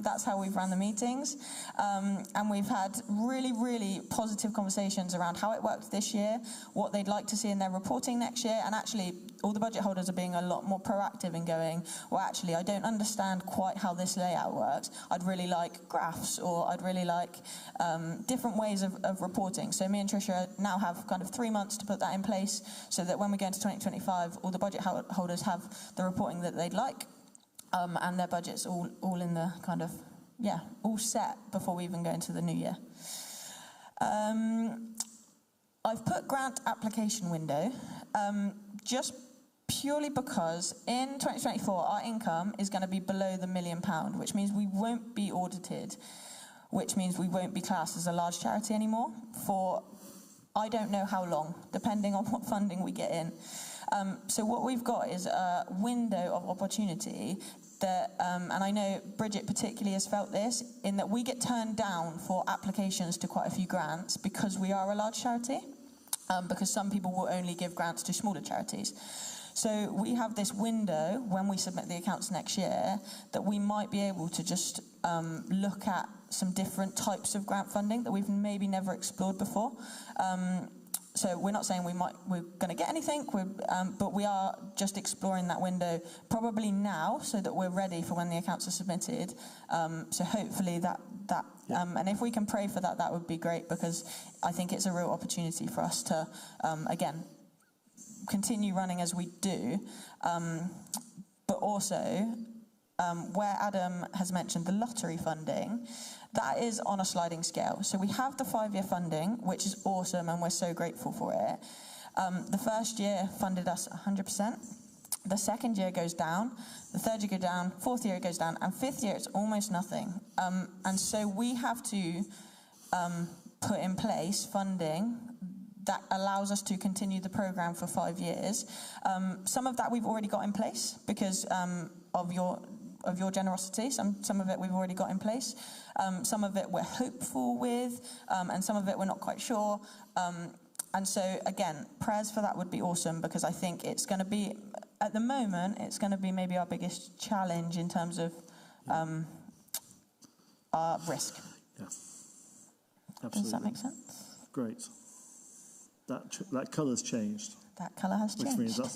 that's how we've run the meetings, and we've had really, really positive conversations around how it worked this year, what they'd like to see in their reporting next year, and actually all the budget holders are being a lot more proactive in going, well, actually, I don't understand quite how this layout works. I'd really like graphs, or I'd really like different ways of reporting. So me and Tricia now have kind of 3 months to put that in place, so that when we go into 2025, all the budget holders have the reporting that they'd like, and their budget's all in the kind of, yeah, all set before we even go into the new year. I've put grant application window just purely because in 2024 our income is going to be below the £1 million, which means we won't be audited, which means we won't be classed as a large charity anymore for I don't know how long, depending on what funding we get in. So what we've got is a window of opportunity that, and I know Bridget particularly has felt this, in that we get turned down for applications to quite a few grants because we are a large charity, because some people will only give grants to smaller charities. So we have this window when we submit the accounts next year that we might be able to just look at some different types of grant funding that we've maybe never explored before. So we're not saying we're going to get anything, but we are just exploring that window probably now so that we're ready for when the accounts are submitted. So hopefully and if we can pray for that, that would be great, because I think it's a real opportunity for us to, again, continue running as we do, but also where Adam has mentioned the lottery funding, that is on a sliding scale. So we have the 5-year funding, which is awesome, and we're so grateful for it. The first year funded us 100%. The second year goes down, the third year goes down, fourth year it goes down, and fifth year it's almost nothing. And so we have to put in place funding that allows us to continue the programme for 5 years. Some of that we've already got in place because of your generosity. Some of it we've already got in place. Some of it we're hopeful with, and some of it we're not quite sure. And so, again, prayers for that would be awesome, because I think it's going to be, at the moment, it's going to be maybe our biggest challenge in terms of our risk. Yeah, absolutely. Does that make sense? Great. That colour's changed. That colour has changed. Which means that's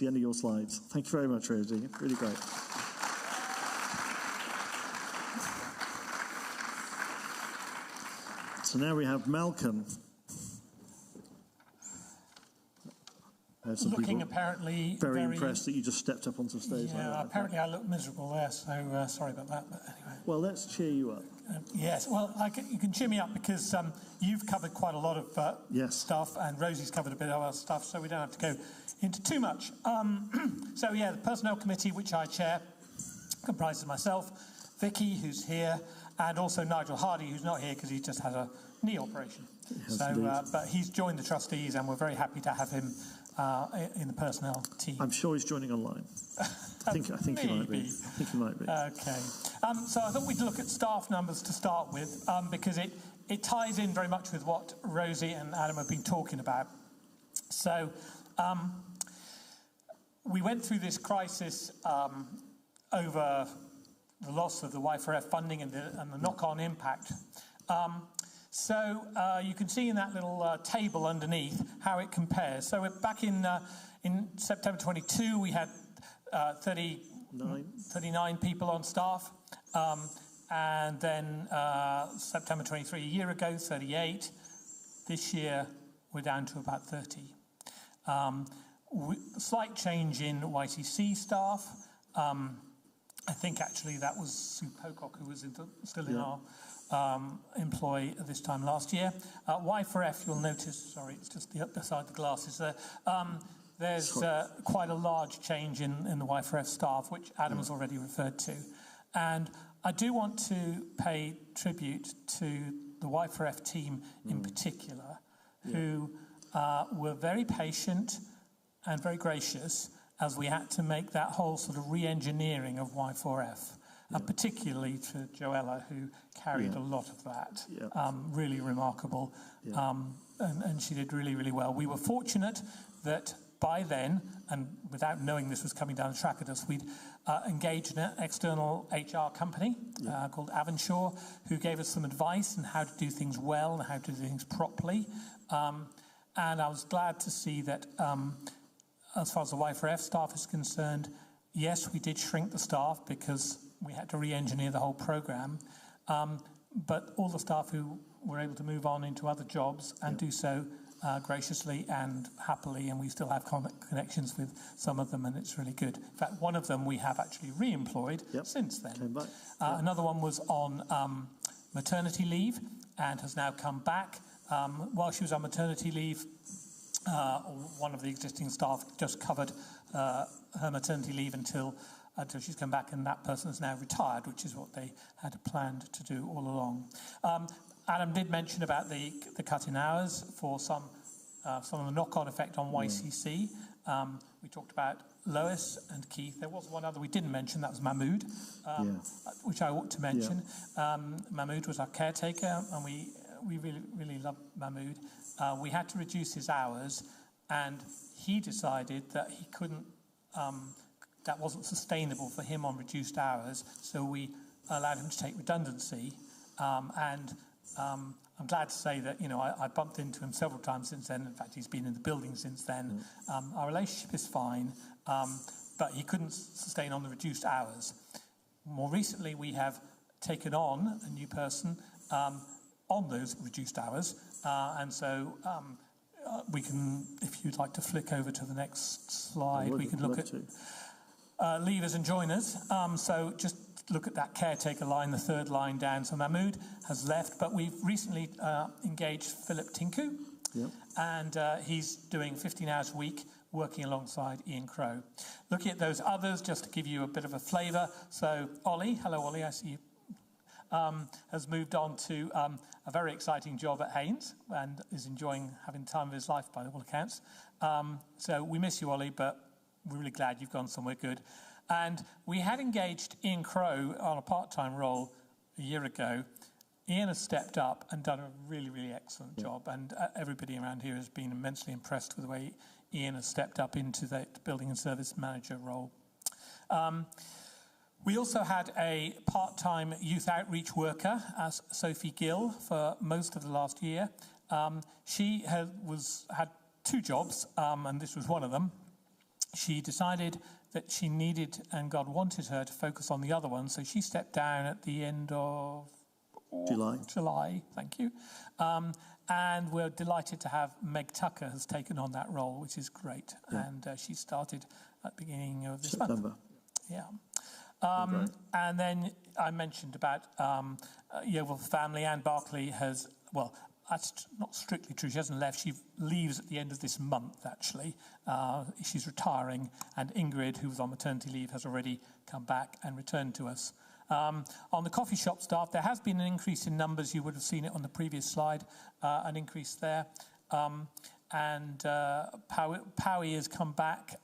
the end of your slides. Thank you very much, Rosie. Really great. So now we have Malcolm. Looking apparently very impressed that you just stepped up onto stage. Yeah, like apparently I look miserable there, so sorry about that. But anyway. Well, let's cheer you up. Yes, well, you can cheer me up because you've covered quite a lot of stuff, and Rosie's covered a bit of our stuff, so we don't have to go into too much. So yeah, the Personnel Committee, which I chair, comprises myself, Vicky, who's here, and also Nigel Hardy, who's not here because he just had a knee operation. But he's joined the trustees, and we're very happy to have him in the personnel team. I'm sure he's joining online. I think he might be. Okay. So I thought we'd look at staff numbers to start with, because it ties in very much with what Rosie and Adam have been talking about. So we went through this crisis over the loss of the Y4F funding and the knock-on impact. So you can see in that little table underneath how it compares. So we're back in September 22, we had 39 people on staff. And then September 23, a year ago, 38. This year, we're down to about 30. Slight change in YCC staff. I think actually that was Sue Pocock, who was still in our employ at this time last year. Y4F, you'll notice, sorry, it's just beside the glasses there. There's quite a large change in the Y4F staff, which Adam has already referred to. And I do want to pay tribute to the Y4F team in particular, who were very patient and very gracious as we had to make that whole sort of re-engineering of Y4F. Particularly to Joella, who carried a lot of that. Really remarkable. And she did really, really well. We were fortunate that by then, and without knowing this was coming down the track at us, we'd engaged an external HR company called Avonshaw, who gave us some advice on how to do things well and how to do things properly. And I was glad to see that as far as the Y4F staff is concerned, yes, we did shrink the staff because we had to re-engineer the whole programme, but all the staff who were able to move on into other jobs and do so graciously and happily, and we still have connections with some of them, and it's really good. In fact, one of them we have actually re-employed since then. Came back. Another one was on maternity leave and has now come back. While she was on maternity leave, one of the existing staff just covered her maternity leave until she's come back, and that person is now retired, which is what they had planned to do all along. Adam did mention about the cut in hours for some of the knock-on effect on YCC. We talked about Lois and Keith. There was one other we didn't mention, that was Mahmood, which I ought to mention. Mahmood was our caretaker, and we really, really loved Mahmood. We had to reduce his hours, and he decided that he couldn't, that wasn't sustainable for him on reduced hours, so we allowed him to take redundancy. I'm glad to say that, I bumped into him several times since then. In fact, he's been in the building since then. Our relationship is fine, but he couldn't sustain on the reduced hours. More recently, we have taken on a new person on those reduced hours, and so we can, if you'd like to flick over to the next slide, we can look at leavers and joiners. So just look at that caretaker line, the third line down. So Mahmood has left, but we've recently engaged Philip Tinku, and he's doing 15 hours a week, working alongside Ian Crowe. Looking at those others, just to give you a bit of a flavour. So Ollie, hello Ollie, I see you, has moved on to a very exciting job at Haynes and is enjoying having time of his life by all accounts. So we miss you, Ollie, but we're really glad you've gone somewhere good. And we had engaged Ian Crowe on a part-time role a year ago. Ian has stepped up and done a really, really excellent job, and everybody around here has been immensely impressed with the way Ian has stepped up into that building and service manager role. We also had a part-time youth outreach worker, as Sophie Gill, for most of the last year. She had two jobs, and this was one of them. She decided that she needed, and God wanted her to focus on the other one, so she stepped down at the end of July, thank you. And we're delighted to have Meg Tucker has taken on that role, which is great. And she started at the beginning of this month. And then I mentioned about Yeovil family. Anne Barclay has, well, that's not strictly true. She hasn't left. She leaves at the end of this month, actually. She's retiring. And Ingrid, who was on maternity leave, has already come back and returned to us. On the coffee shop staff, there has been an increase in numbers. You would have seen it on the previous slide, an increase there. And Powie has come back.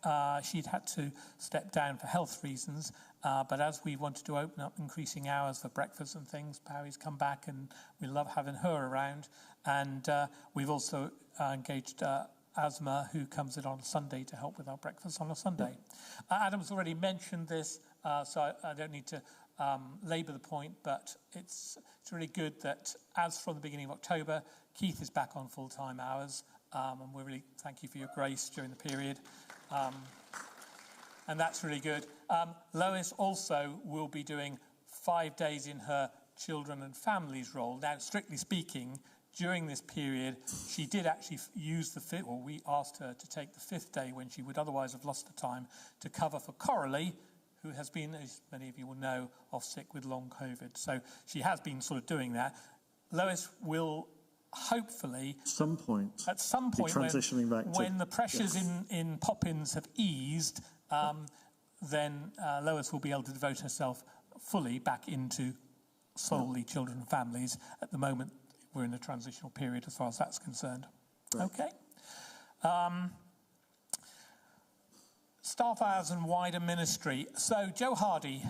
She'd had to step down for health reasons, but as we wanted to open up increasing hours for breakfast and things, Powie's come back, and we love having her around. And we've also engaged Asma, who comes in on a Sunday to help with our breakfast on a Sunday. Adam's already mentioned this, so I don't need to labour the point, but it's really good that as from the beginning of October, Keith is back on full-time hours. And we really thank you for your grace during the period. And that's really good. Lois also will be doing 5 days in her children and families role. Now, strictly speaking, during this period, she did actually use the fifth, or we asked her to take the 5th day when she would otherwise have lost the time to cover for Coralie, who has been, as many of you will know, off sick with long COVID. So she has been sort of doing that. Lois will hopefully at some point transitioning when the pressures in Poppins have eased, then Lois will be able to devote herself fully back into solely children and families. At the moment, we're in a transitional period as far as that's concerned. Right. Okay. Staff hours and wider ministry. So Joe Hardy,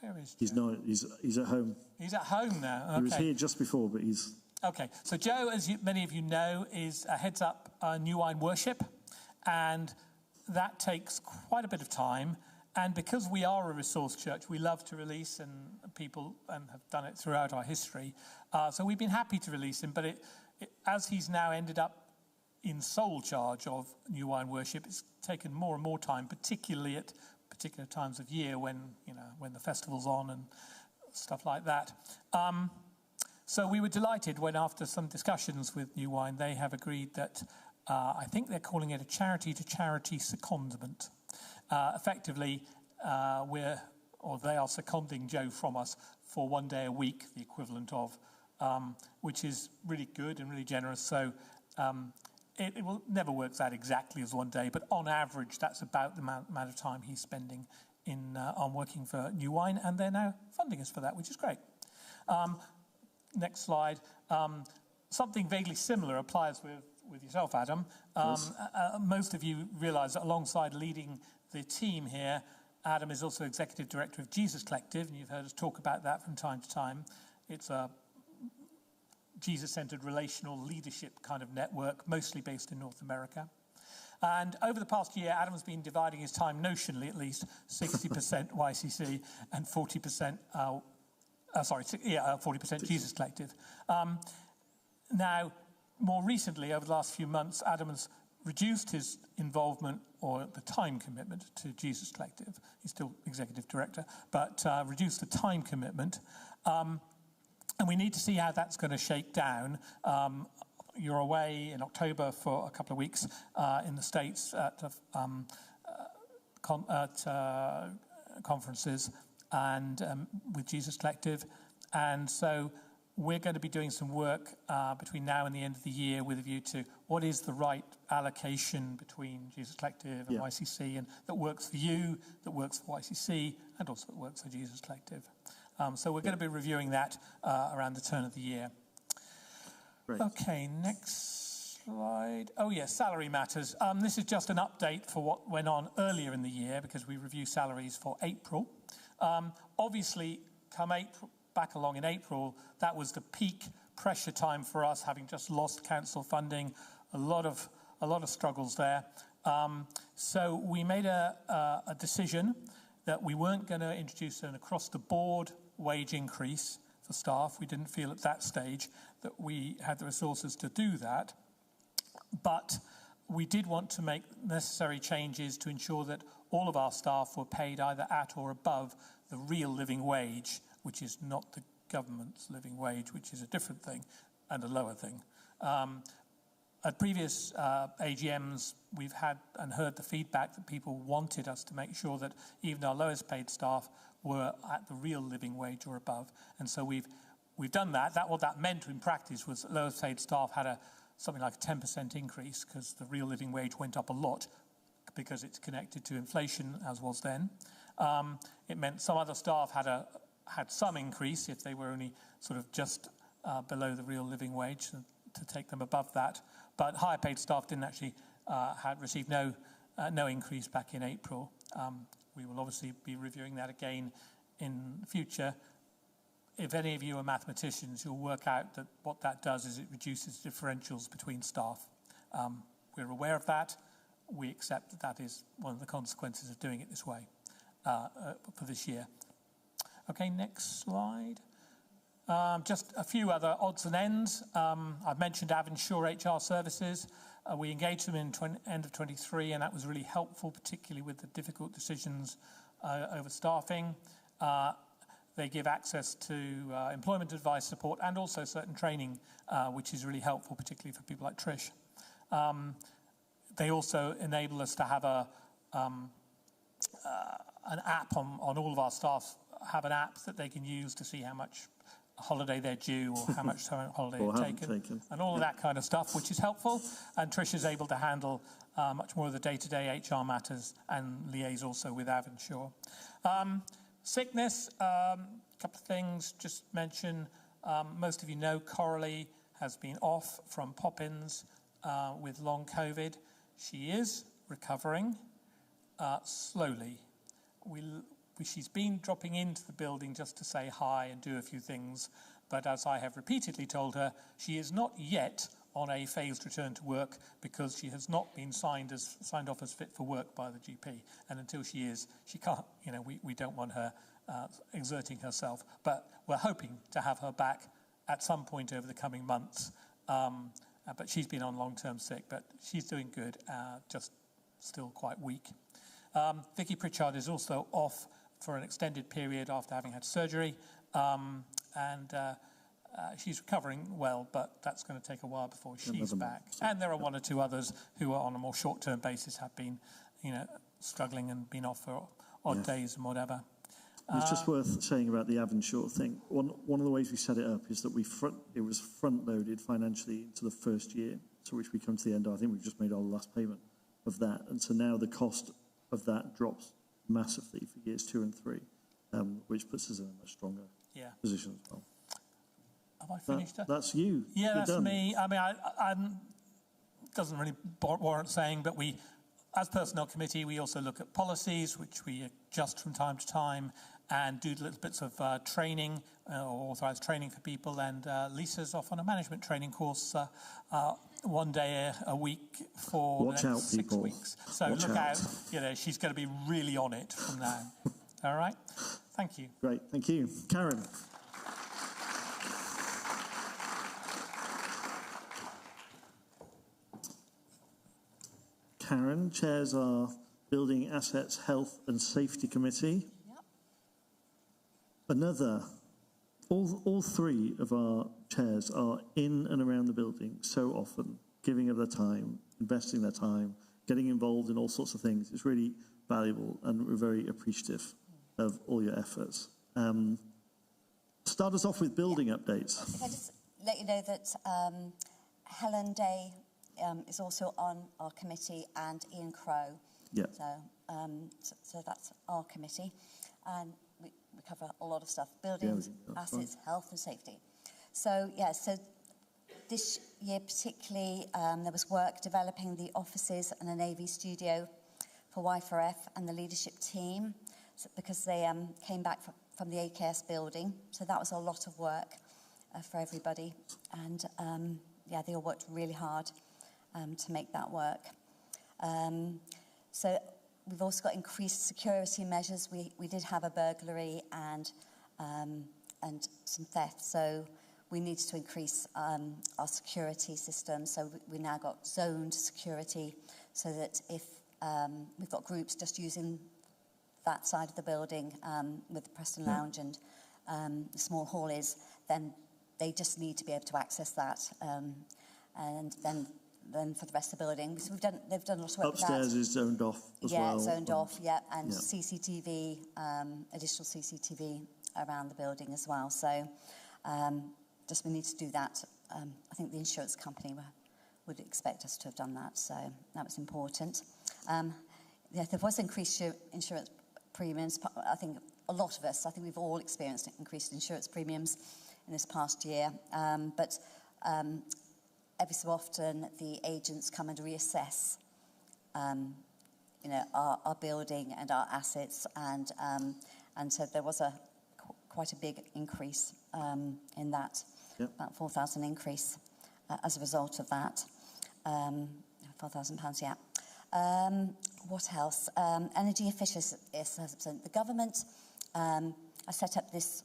where is Joe? He's at home. He's at home now. Okay. He was here just before, but he's... Okay, so Joe, as many of you know, heads up New Wine Worship, and that takes quite a bit of time. And because we are a resource church, we love to release people and have done it throughout our history. So we've been happy to release him, but as he's now ended up in sole charge of New Wine Worship, it's taken more and more time, particularly at particular times of year when the festival's on and stuff like that. So we were delighted when, after some discussions with New Wine, they have agreed that I think they're calling it a charity-to-charity secondment. Effectively, they are seconding Joe from us for 1 day a week, the equivalent of, which is really good and really generous. So it will never work out exactly as 1 day, but on average, that's about the amount of time he's spending on working for New Wine, and they're now funding us for that, which is great. Next slide. Something vaguely similar applies with yourself, Adam. Yes. Most of you realise that alongside leading the team here, Adam is also Executive Director of Jesus Collective, and you've heard us talk about that from time to time. It's a Jesus-centred relational leadership kind of network, mostly based in North America. And over the past year, Adam's been dividing his time, notionally at least, 60% YCC and 40% 40% Jesus Collective. Now, more recently, over the last few months, Adam has reduced his involvement or the time commitment to Jesus Collective. He's still Executive Director, but reduced the time commitment. And we need to see how that's going to shake down. You're away in October for a couple of weeks in the States at conferences and with Jesus Collective. And so we're going to be doing some work between now and the end of the year with a view to what is the right allocation between Jesus Collective and YCC, and that works for you, that works for YCC, and also that works for Jesus Collective. So we're going to be reviewing that around the turn of the year. Great. Okay, next slide. Oh, yes, salary matters. This is just an update for what went on earlier in the year, because we review salaries for April. Obviously, come April, back along in April, that was the peak pressure time for us, having just lost council funding, a lot of struggles there. So we made a decision that we weren't going to introduce an across-the-board wage increase for staff. We didn't feel at that stage that we had the resources to do that. But we did want to make necessary changes to ensure that all of our staff were paid either at or above the real living wage, which is not the government's living wage, which is a different thing and a lower thing. At previous AGMs, we've had and heard the feedback that people wanted us to make sure that even our lowest paid staff were at the real living wage or above. And so we've done that. What that meant in practice was that lowest paid staff had something like a 10% increase, because the real living wage went up a lot because it's connected to inflation, as was then. It meant some other staff had some increase if they were only sort of just below the real living wage to take them above that. But higher paid staff didn't actually had received no increase back in April. We will obviously be reviewing that again in the future. If any of you are mathematicians, you'll work out that what that does is it reduces differentials between staff. We're aware of that. We accept that that is one of the consequences of doing it this way for this year. Okay, next slide. Just a few other odds and ends. I've mentioned Avonsure HR Services. We engaged them in end of 23, and that was really helpful, particularly with the difficult decisions over staffing. They give access to employment advice support and also certain training, which is really helpful, particularly for people like Trish. They also enable us to have an app on all of our staff, have an app that they can use to see how much holiday they're due or how much holiday they've taken, and all of that kind of stuff, which is helpful. And Trish is able to handle much more of the day-to-day HR matters and liaise also with Avonsure. Sickness, a couple of things, just mention, most of you know Coralie has been off from Poppins with long COVID. She is recovering slowly. She's been dropping into the building just to say hi and do a few things, but as I have repeatedly told her, she is not yet on a phased return to work because she has not been signed off as fit for work by the GP. And until she is, she can't, we don't want her exerting herself. But we're hoping to have her back at some point over the coming months. But she's been on long-term sick, but she's doing good, just still quite weak. Vicky Pritchard is also off for an extended period after having had surgery, and she's recovering well, but that's going to take a while before she's back. And there are one or two others who are on a more short-term basis have been, struggling and been off for odd days and whatever. It's just worth saying about the Avonsure thing. One of the ways we set it up is that it was front-loaded financially into the first year, so which we come to the end of. I think we've just made our last payment of that, and so now the cost of that drops massively for years 2 and 3, which puts us in a much stronger position as well. Have I finished? That's you. Yeah, You're that's done. me. I mean, I doesn't really warrant saying, but we, as Personnel Committee, we also look at policies, which we adjust from time to time, and do little bits of training, or authorised training for people. And Lisa's off on a management training course 1 day a week for Watch out, 6 people. weeks. So Watch look out. She's going to be really on it from now. All right? Thank you. Great, thank you. Karen. Karen chairs our Building Assets, Health and Safety Committee. Yep. All 3 of our chairs are in and around the building so often, giving of their time, investing their time, getting involved in all sorts of things. It's really valuable, and we're very appreciative of all your efforts. Start us off with building updates. If I just let you know that Helen Day is also on our committee, and Ian Crowe. Yeah. So that's our committee, and we cover a lot of stuff: buildings, assets, health, and safety. So this year particularly, there was work developing the offices and an AV studio for Y4F and the leadership team, because they came back from the AKS building. So that was a lot of work for everybody, and they all worked really hard to make that work. So we've also got increased security measures. We did have a burglary and some theft, so we needed to increase our security system. So we now got zoned security, so that if we've got groups just using that side of the building with the Preston Lounge and the small hall is, then they just need to be able to access that, and then for the rest of the building. So they've done a lot of work Upstairs with that. is zoned off as well. Yeah, zoned off, and CCTV, additional CCTV around the building as well. So just we need to do that. I think the insurance company would expect us to have done that, so that was important. There was increased insurance premiums. I think a lot of us, I think we've all experienced increased insurance premiums in this past year. But every so often, the agents come and reassess, our building and our assets, and so there was quite a big increase in that, about 4,000 increase as a result of that. £4,000, yeah. What else? Energy efficiency assessment. The government has set up this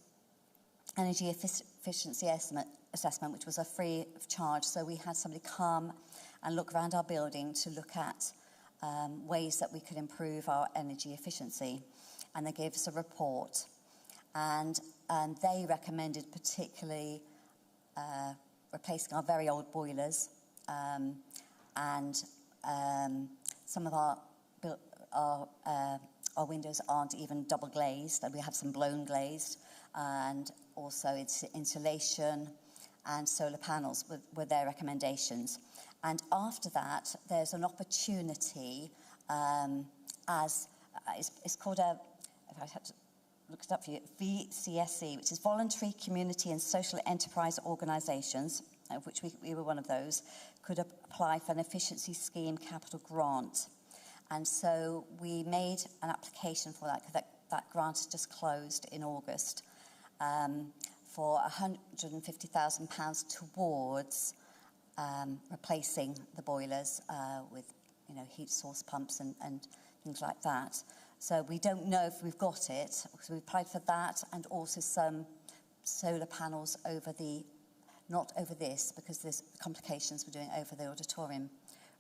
energy efficiency assessment, which was a free of charge. So we had somebody come and look around our building to look at ways that we could improve our energy efficiency. And they gave us a report. And they recommended particularly replacing our very old boilers, and some of our windows aren't even double glazed, and we have some blown glazed, and also it's insulation and solar panels were their recommendations. And after that, there's an opportunity it's called if I had to look it up for you, VCSE, which is Voluntary Community and Social Enterprise Organisations, of which we were one of those, could apply for an efficiency scheme capital grant. And so we made an application for that, because that grant has just closed in August, for £150,000 towards replacing the boilers with heat source pumps and things like that. So we don't know if we've got it, because we applied for that, and also some solar panels not over this, because there's complications we're doing over the auditorium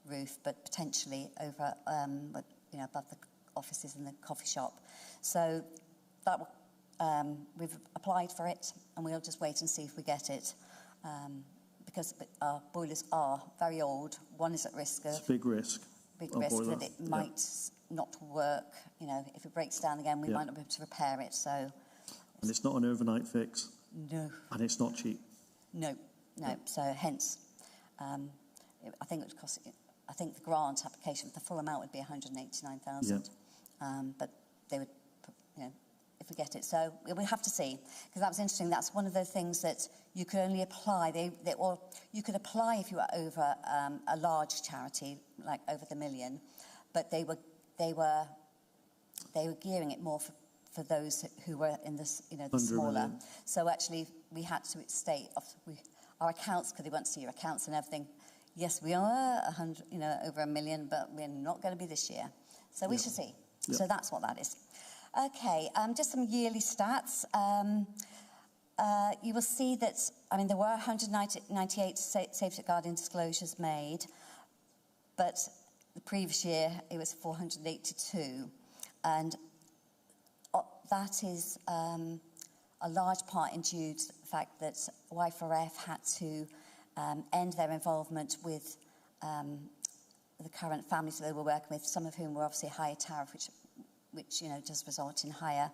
roof, but potentially over above the offices and the coffee shop. So that we've applied for it, and we'll just wait and see if we get it, because our boilers are very old. One is at risk of... It's a big risk. Big risk that it might not work. If it breaks down again, we might not be able to repair it. So, and it's not an overnight fix. No. And it's not cheap. No. So hence, I think it would cost. I think the grant application for the full amount would be 189,000. But they would, if we get it. So we have to see, because that was interesting. That's one of the things that you could only apply. Or you could apply if you were over a large charity, like over the million, but they were gearing it more for those who were in this, the smaller. So actually, we had to state our accounts, because they want to see your accounts and everything. Yes, we are 100, over $1 million, but we're not going to be this year. So we should see. So that's what that is. Okay, just some yearly stats. You will see that, there were 198 safeguarding disclosures made, but the previous year it was 482. And that is a large part due to the fact that Y4F had to end their involvement with the current families that they were working with, some of whom were obviously higher tariff, which does result in higher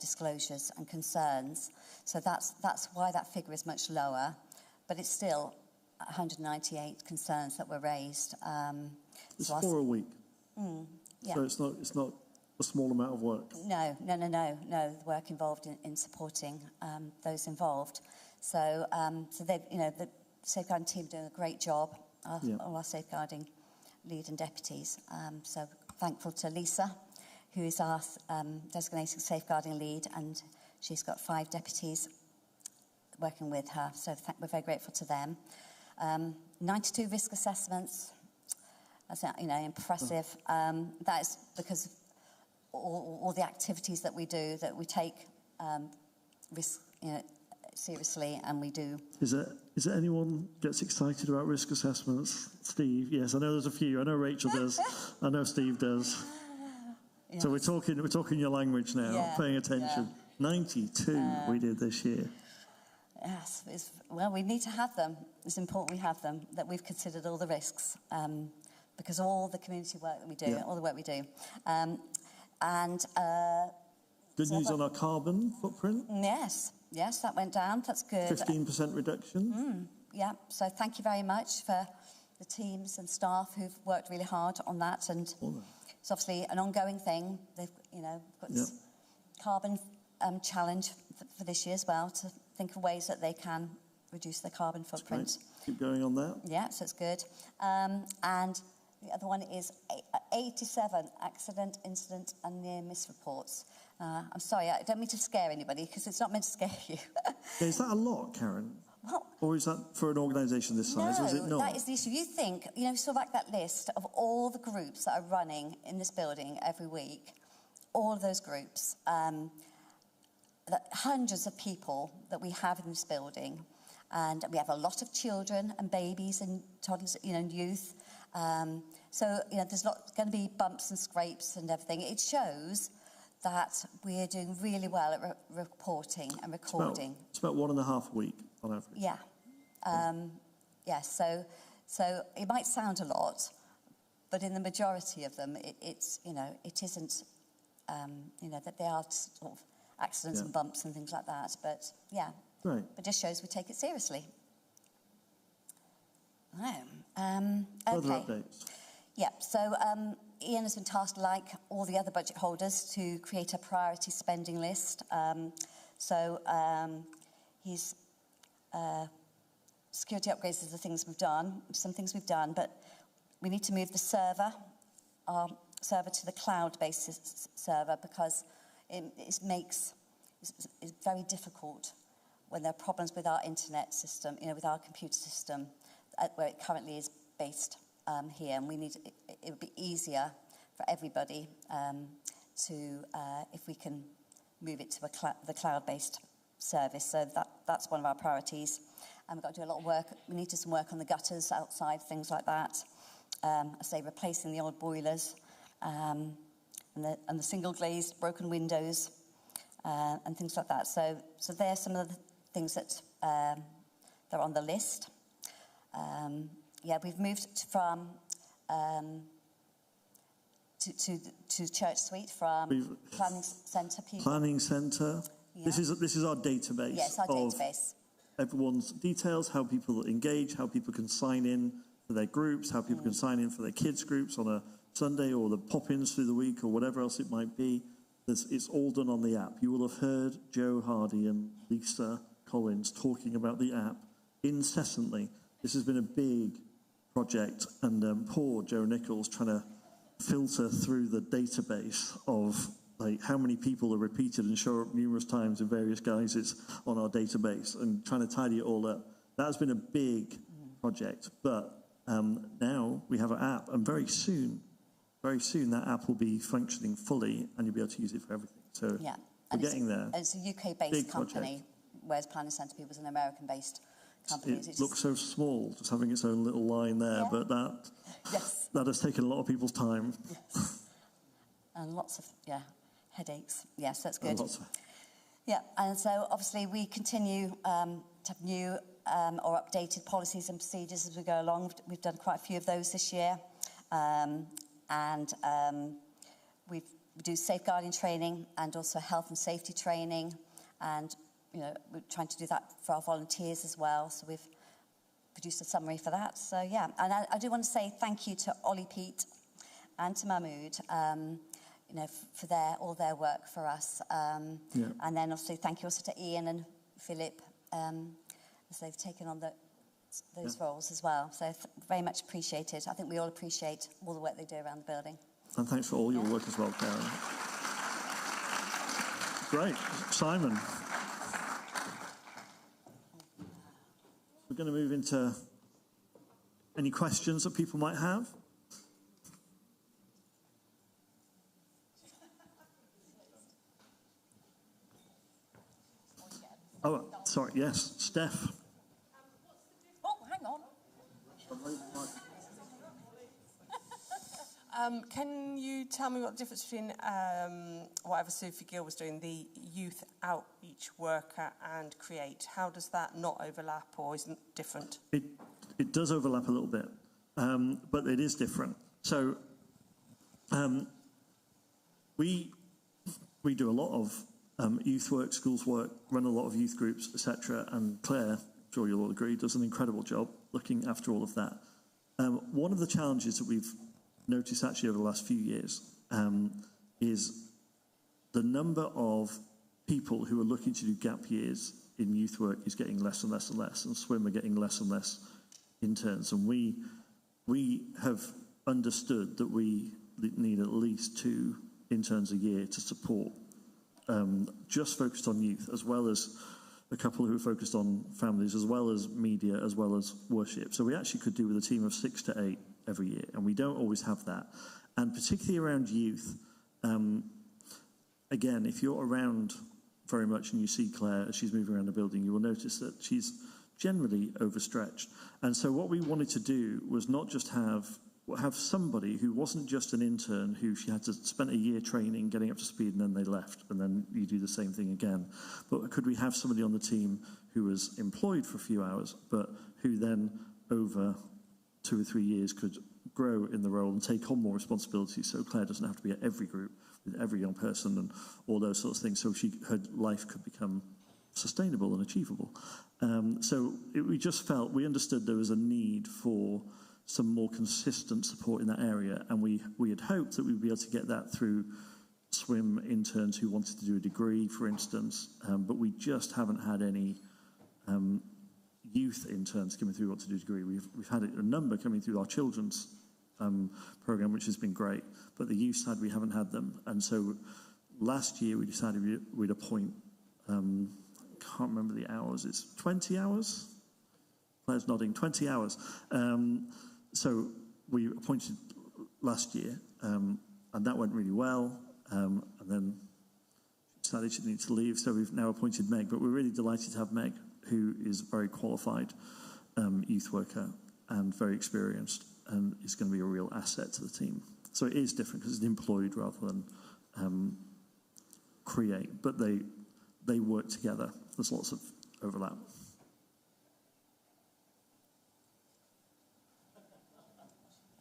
disclosures and concerns. So that's why that figure is much lower, but it's still 198 concerns that were raised. It's 4 a week. Yeah. So it's not a small amount of work. No. The work involved in supporting those involved. So they, the safeguarding team are doing a great job. All our safeguarding lead and deputies. So thankful to Lisa, who is our designated safeguarding lead, and she's got 5 deputies working with her. So we're very grateful to them. 92 risk assessments. That's impressive. That is because all the activities that we do, that we take risk seriously, and we do. Is there anyone gets excited about risk assessments? Steve? Yes, I know there's a few. I know Rachel does. I know Steve does. Yes. So we're talking your language now, paying attention. 92 we did this year. Yes, well, we need to have them. It's important we have them, that we've considered all the risks, because all the community work that we do, all the work we do. Good news on our carbon footprint? Yes, that went down. That's good. 15% reduction. So thank you very much for the teams and staff who've worked really hard on that. And it's obviously an ongoing thing. They've, you know, got this carbon challenge for this year as well, to think of ways that they can reduce their carbon footprint. Keep going on that. Yeah, so it's good. And the other one is 87 accident, incident and near-miss reports. I'm sorry, I don't mean to scare anybody, because it's not meant to scare you. Is that a lot, Karen? Well, or is that for an organisation this size, or is it not? That is the issue. You think, you know, sort of like that list of all the groups that are running in this building every week, all of those groups, hundreds of people that we have in this building, and we have a lot of children and babies and toddlers, you know, and youth. So, you know, there's not going to be bumps and scrapes and everything. It shows that we're doing really well at reporting and recording. It's about 1.5 a week on average. Yeah. So it might sound a lot, but in the majority of them, it's, you know, it isn't, you know, that they are sort of accidents and bumps and things like that. But, yeah. Right. It just shows we take it seriously. Further updates. Yeah, so Ian has been tasked, like all the other budget holders, to create a priority spending list. He's security upgrades are the things we've done, some things we've done, but we need to move our server to the cloud-based server, because it's very difficult when there are problems with our internet system, you know, with our computer system, where it currently is based here, and it would be easier for everybody if we can move it to the cloud-based service. So that's one of our priorities. And we've got to do a lot of work. We need to do some work on the gutters outside, things like that. I say replacing the old boilers and the single glazed broken windows and things like that. So there's some of the things that are on the list. We've moved from to Church Suite from Planning Centre people. Planning Centre. Yeah. This is our database. Yes, our database. Everyone's details, how people engage, how people can sign in for their groups, how people can sign in for their kids' groups on a Sunday, or the pop-ins through the week, or whatever else it might be. It's all done on the app. You will have heard Joe Hardy and Lisa Collins talking about the app incessantly. This has been a big project, and poor Joe Nichols trying to filter through the database of like how many people are repeated and show up numerous times in various guises on our database, and trying to tidy it all up. That has been a big project, but now we have an app, and very soon that app will be functioning fully, and you'll be able to use it for everything. So we're getting there. It's a UK-based company, whereas Planning Centre People is an American-based company. It looks so small, just having its own little line there, but that has taken a lot of people's time. Yes. And lots of headaches. Yes, that's good. And so obviously we continue to have new or updated policies and procedures as we go along. We've done quite a few of those this year. We do safeguarding training and also health and safety training, and you know, we're trying to do that for our volunteers as well. So we've produced a summary for that. So and I do want to say thank you to Ollie Pete and to Mahmood, you know, for all their work for us. And then also thank you also to Ian and Philip, as they've taken on those roles as well. So very much appreciated. I think we all appreciate all the work they do around the building. And thanks for all your work as well, Karen. Great. Simon. We're going to move into any questions that people might have. Oh, sorry, yes, Steph. Oh, hang on. Can you tell me what the difference between whatever Sophie Gill was doing, the youth outreach worker and Create, how does that not overlap or isn't different? It does overlap a little bit, but it is different. So we do a lot of youth work, schools work, run a lot of youth groups, etc. And Claire, I'm sure you'll all agree, does an incredible job looking after all of that. One of the challenges that we've noticed actually over the last few years is the number of people who are looking to do gap years in youth work is getting less and less and less, and swim are getting less and less interns. And we have understood that we need at least 2 interns a year to support, just focused on youth, as well as a couple who are focused on families, as well as media, as well as worship. So we actually could do with a team of 6 to 8 every year, and we don't always have that. And particularly around youth, again, if you're around very much and you see Claire as she's moving around the building, you will notice that she's generally overstretched. And so what we wanted to do was not just have somebody who wasn't just an intern who she had to spend a year training, getting up to speed, and then they left, and then you do the same thing again. But could we have somebody on the team who was employed for a few hours, but who then over 2 or 3 years could grow in the role and take on more responsibility, so Claire doesn't have to be at every group with every young person and all those sorts of things, so her life could become sustainable and achievable. We just felt, we understood there was a need for some more consistent support in that area, and we had hoped that we'd be able to get that through swim interns who wanted to do a degree, for instance, but we just haven't had any youth interns coming through who want to do a degree. We've had a number coming through our children's program, which has been great, but the youth side, we haven't had them. And so last year we decided we'd appoint, can't remember the hours, it's 20 hours? Claire's nodding, 20 hours. So we appointed last year, and that went really well, and then she decided she needed to leave, so we've now appointed Meg, but we're really delighted to have Meg, who is a very qualified youth worker and very experienced, and is going to be a real asset to the team. So it is different because it's employed rather than create, but they work together. There's lots of overlap.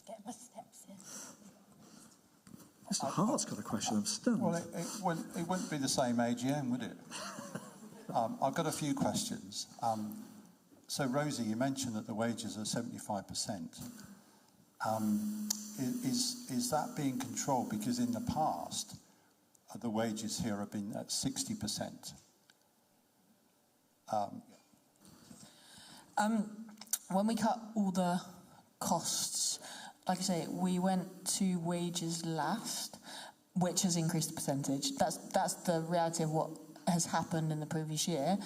Get my steps in. Mr. Hart's got a question. I'm stunned. Well, it wouldn't be the same AGM, would it? I've got a few questions. So, Rosie, you mentioned that the wages are 75%. Is that being controlled? Because in the past, the wages here have been at 60%. When we cut all the costs, like I say, we went to wages last, which has increased the percentage. That's the reality of what has happened in the previous year.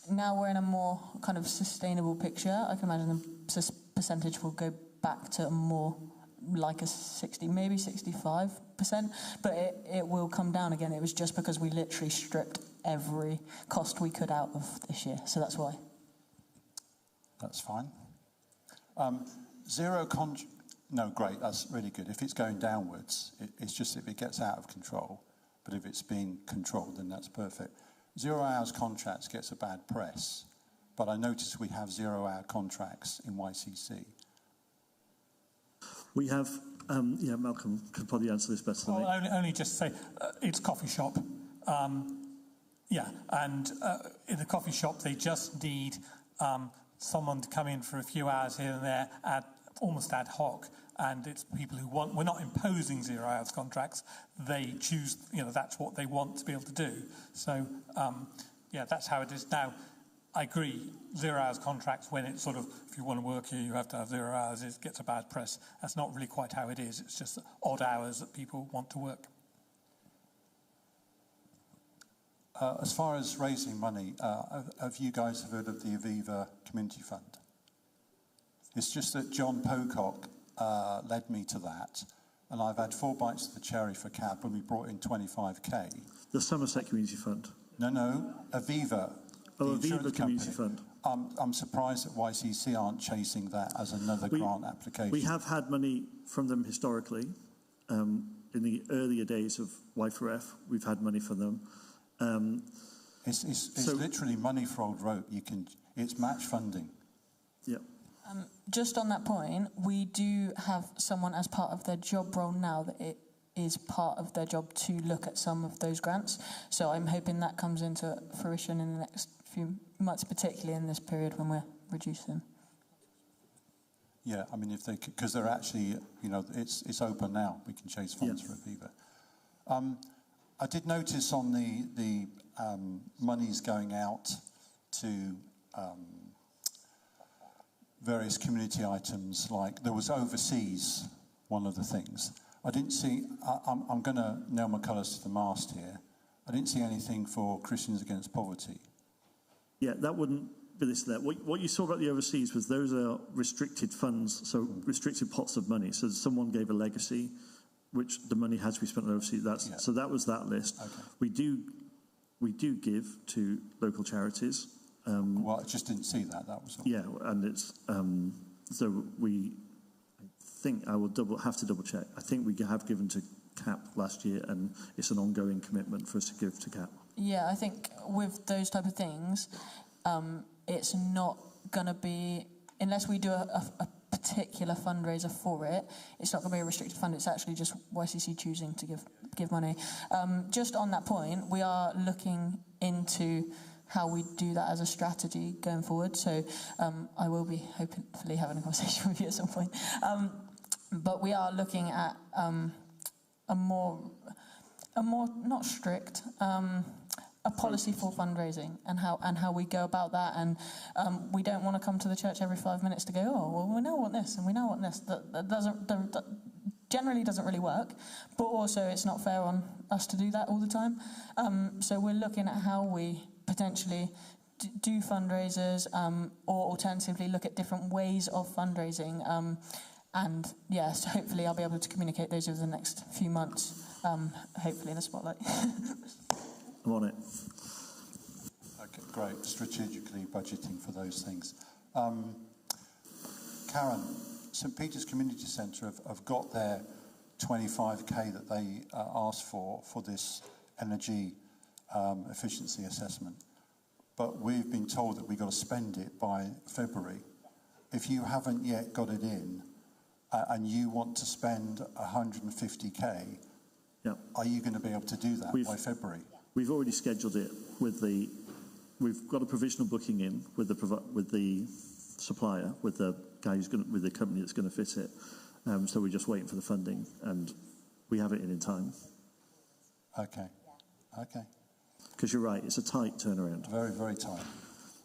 Now we're in a more kind of sustainable picture. I can imagine the percentage will go back to more like a 60, maybe 65%, but it will come down again. It was just because we literally stripped every cost we could out of this year, so that's why. That's fine. No, great, that's really good. If it's going downwards, it's just if it gets out of control, but if it's being controlled, then that's perfect. 0 hours contracts gets a bad press, but I notice we have 0 hour contracts in YCC. We have, Malcolm could probably answer this better than me. Well, only just to say, it's coffee shop. And in the coffee shop, they just need someone to come in for a few hours here and there, almost ad hoc. And it's people who want, we're not imposing 0 hours contracts. They choose, that's what they want to be able to do. So, that's how it is now. I agree, 0 hours contracts, when it's sort of, if you want to work here, you have to have 0 hours, it gets a bad press. That's not really quite how it is. It's just odd hours that people want to work. As far as raising money, have you guys heard of the Aviva Community Fund? It's just that John Pocock led me to that, and I've had 4 bites of the cherry for cab when we brought in 25k. The Somerset Community Fund? No, Aviva. Oh, Aviva Community Fund. I'm surprised that YCC aren't chasing that as another grant application. We have had money from them historically. In the earlier days of Y4F, we've had money from them. It's literally money for Old Rope. It's match funding. Yep. Just on that point, we do have someone as part of their job role now that it is part of their job to look at some of those grants. So I'm hoping that comes into fruition in the next few months, particularly in this period when we're reducing. Yeah, I mean, if they, because they're actually, you know, it's open now. We can chase funds for Aviva. I did notice on the monies going out to various community items, like there was overseas, one of the things. I didn't see, I'm going to nail my colours to the mast here. I didn't see anything for Christians Against Poverty. Yeah, that wouldn't be this there. What you saw about the overseas was those are restricted funds, so restricted pots of money. So someone gave a legacy, which the money has to be spent on overseas. So that was that list. Okay. We do give to local charities. Well, I just didn't see that. That was all. Yeah, and it's so we. I think I will have to double check. I think we have given to CAP last year, and it's an ongoing commitment for us to give to CAP. Yeah, I think with those type of things, it's not going to be, unless we do a particular fundraiser for it, it's not going to be a restricted fund. It's actually just YCC choosing to give money. Just on that point, we are looking into how we do that as a strategy going forward. So I will be hopefully having a conversation with you at some point. But we are looking at a more not strict, a policy for fundraising and how we go about that. And we don't want to come to the church every 5 minutes to go, oh, well, we now want this and we now want this. That generally doesn't really work, but also it's not fair on us to do that all the time. So we're looking at how we potentially do fundraisers, or alternatively look at different ways of fundraising. And yes, hopefully I'll be able to communicate those over the next few months, hopefully in the spotlight. I'm on it. Okay, great. Strategically budgeting for those things. Karen, St Peter's Community Centre have got their 25k that they asked for this energy efficiency assessment. But we've been told that we've got to spend it by February. If you haven't yet got it in, and you want to spend 150k, are you going to be able to do that by February? We've already scheduled it with the. We've got a provisional booking in with the supplier, with the guy with the company that's going to fit it. So we're just waiting for the funding, and we have it in time. Okay. Okay. Because you're right, it's a tight turnaround. Very, very tight.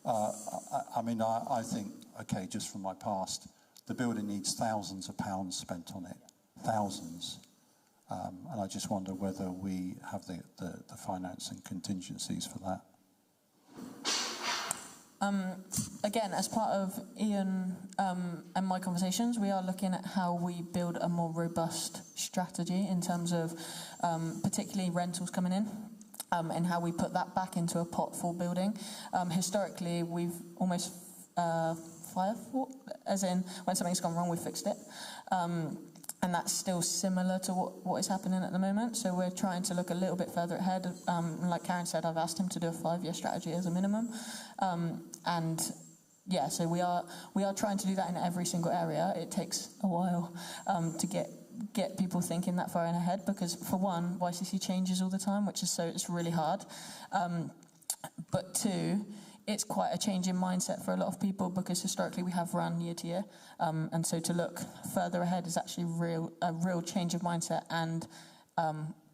I think, okay, just from my past, the building needs thousands of pounds spent on it. Thousands. And I just wonder whether we have the financing contingencies for that. Again, as part of Ian and my conversations, we are looking at how we build a more robust strategy in terms of particularly rentals coming in. And how we put that back into a pot for building. Historically, we've almost firefought, as in when something's gone wrong, we fixed it. And that's still similar to what is happening at the moment. So we're trying to look a little bit further ahead. Like Karen said, I've asked him to do a 5-year strategy as a minimum. So we are trying to do that in every single area. It takes a while to get people thinking that far in ahead, because for one, YCC changes all the time, it's really hard. But two, it's quite a change in mindset for a lot of people, because historically we have run year to year, and so to look further ahead is actually a real change of mindset, and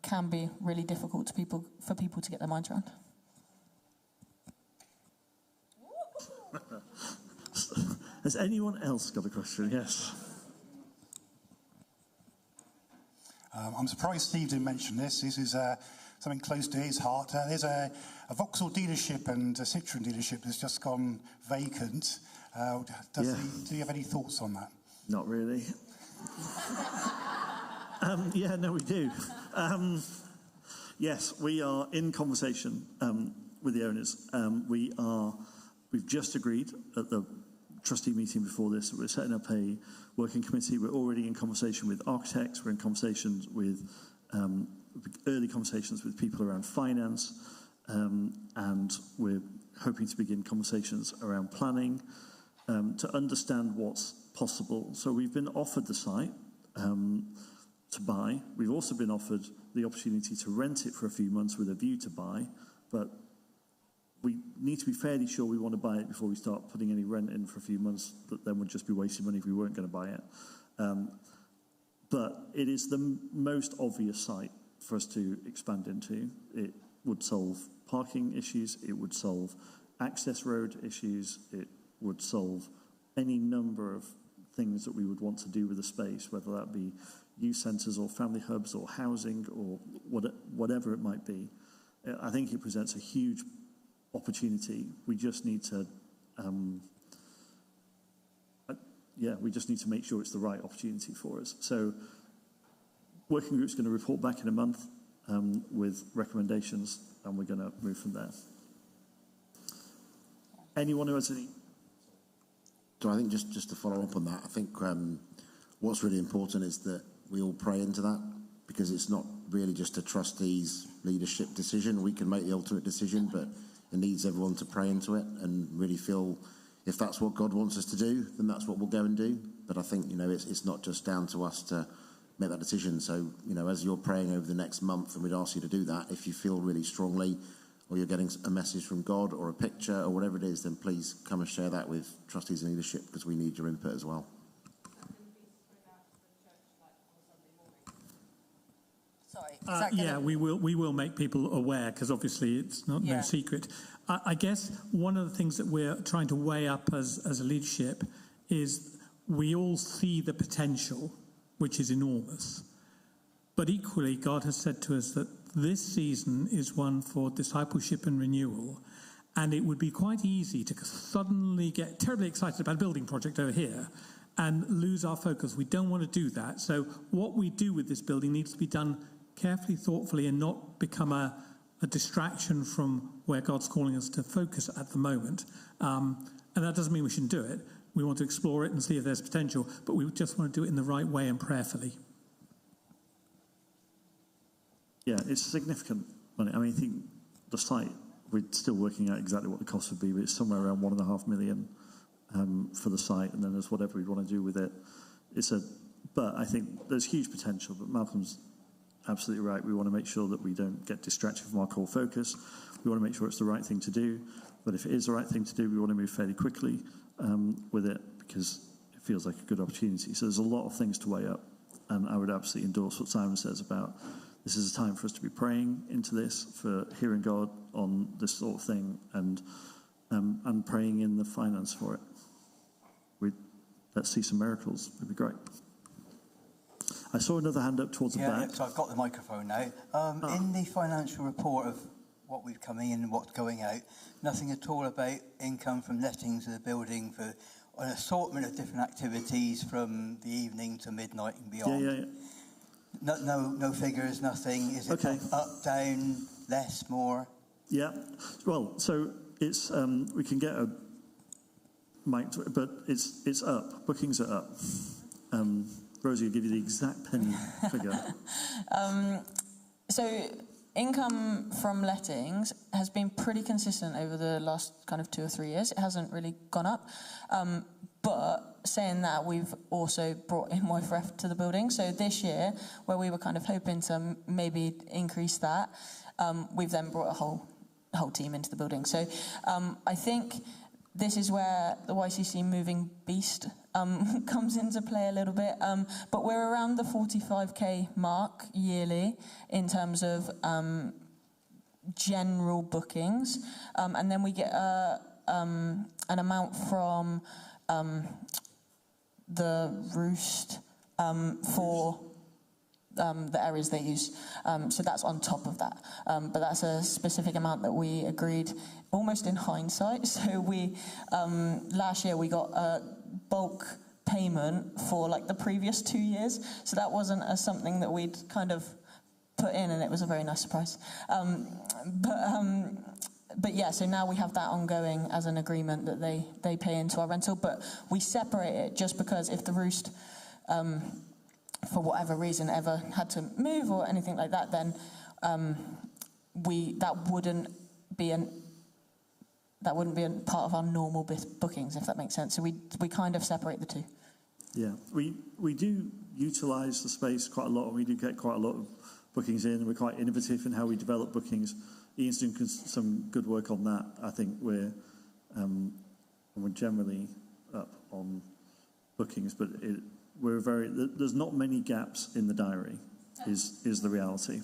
can be really difficult for people to get their minds around. Has anyone else got a question? Yes. I'm surprised Steve didn't mention this. This is something close to his heart. There's a Vauxhall dealership and a Citroen dealership that's just gone vacant. Do you have any thoughts on that? Not really. No, we do. Yes, we are in conversation with the owners. We've just agreed at the trustee meeting before this that we're setting up a working committee. We're already in conversation with architects. We're in conversations with early conversations with people around finance, and we're hoping to begin conversations around planning to understand what's possible. So we've been offered the site to buy. We've also been offered the opportunity to rent it for a few months with a view to buy, but we need to be fairly sure we want to buy it before we start putting any rent in for a few months, that then would just be wasting money if we weren't going to buy it. But it is the most obvious site for us to expand into. It would solve parking issues, it would solve access road issues, it would solve any number of things that we would want to do with the space, whether that be youth centres or family hubs or housing or whatever it might be. I think it presents a huge opportunity. We just need to, we just need to make sure it's the right opportunity for us. So, working group's going to report back in a month with recommendations, and we're going to move from there. Anyone who has any? So I think just to follow up on that, I think what's really important is that we all pray into that, because it's not really just a trustees' leadership decision. We can make the ultimate decision, but it needs everyone to pray into it and really feel if that's what God wants us to do, then that's what we'll go and do. But I think, it's not just down to us to make that decision. So, as you're praying over the next month, and we'd ask you to do that, if you feel really strongly or you're getting a message from God or a picture or whatever it is, then please come and share that with trustees and leadership, because we need your input as well. Yeah, we will make people aware, because obviously it's no secret. I guess one of the things that we're trying to weigh up as a leadership is we all see the potential, which is enormous. But equally, God has said to us that this season is one for discipleship and renewal, and it would be quite easy to suddenly get terribly excited about a building project over here and lose our focus. We don't want to do that. So what we do with this building needs to be done carefully, thoughtfully, and not become a distraction from where God's calling us to focus at the moment. And that doesn't mean we shouldn't do it. We want to explore it and see if there's potential, but we just want to do it in the right way and prayerfully. Yeah, it's significant money. I mean, I think the site, we're still working out exactly what the cost would be, but it's somewhere around $1.5 million for the site, and then there's whatever we'd want to do with it. But I think there's huge potential, but Malcolm's absolutely right. We want to make sure that we don't get distracted from our core focus. We want to make sure it's the right thing to do, but if it is the right thing to do, we want to move fairly quickly with it, because it feels like a good opportunity. So there's a lot of things to weigh up, and I would absolutely endorse what Simon says about this is a time for us to be praying into this, for hearing God on this sort of thing, and praying in the finance for it. Let's see some miracles. It'd be great. I saw another hand up towards the back. So I've got the microphone now. In the financial report of what we've coming in and what's going out, nothing at all about income from lettings of the building for an assortment of different activities from the evening to midnight and beyond. Yeah. No figures, nothing. Is it okay. Up, down, less, more? Yeah. Well, so it's we can get a mic to it, but it's up. Bookings are up. Rosie will give you the exact penny figure. So income from lettings has been pretty consistent over the last kind of 2 or 3 years. It hasn't really gone up. But saying that, we've also brought in YFRF to the building. So this year, where we were kind of hoping to maybe increase that, we've then brought a whole team into the building. So I think this is where the YCC moving beast comes into play a little bit. But we're around the 45k mark yearly in terms of general bookings. And then we get an amount from the Roost for the areas they use. So that's on top of that. But that's a specific amount that we agreed almost in hindsight. So we last year we got a bulk payment for like the previous 2 years. So that wasn't something that we'd kind of put in, and it was a very nice surprise. But yeah, so now we have that ongoing as an agreement that they pay into our rental, but we separate it just because if the Roost, for whatever reason, ever had to move or anything like that, then that wouldn't be a part of our normal bookings, if that makes sense. So we kind of separate the two. Yeah, we do utilise the space quite a lot, and we do get quite a lot of bookings in. We're quite innovative in how we develop bookings. Ian's doing some good work on that. I think we're generally up on bookings, but there's not many gaps in the diary, is the reality.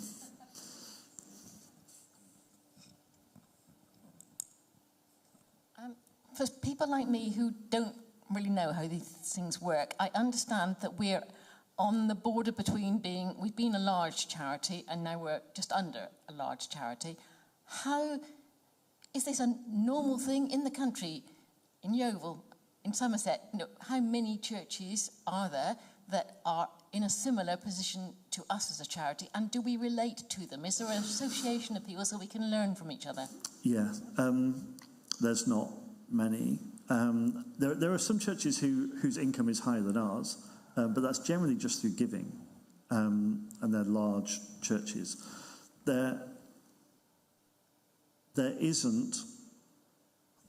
For people like me who don't really know how these things work, I understand that we're on the border between we've been a large charity and now we're just under a large charity. How is this a normal thing in the country, in Yeovil, in Somerset? How many churches are there that are in a similar position to us as a charity, and do we relate to them? Is there an association of people so we can learn from each other? Yeah, there's not many. There are some churches whose income is higher than ours, but that's generally just through giving, and they're large churches. There isn't,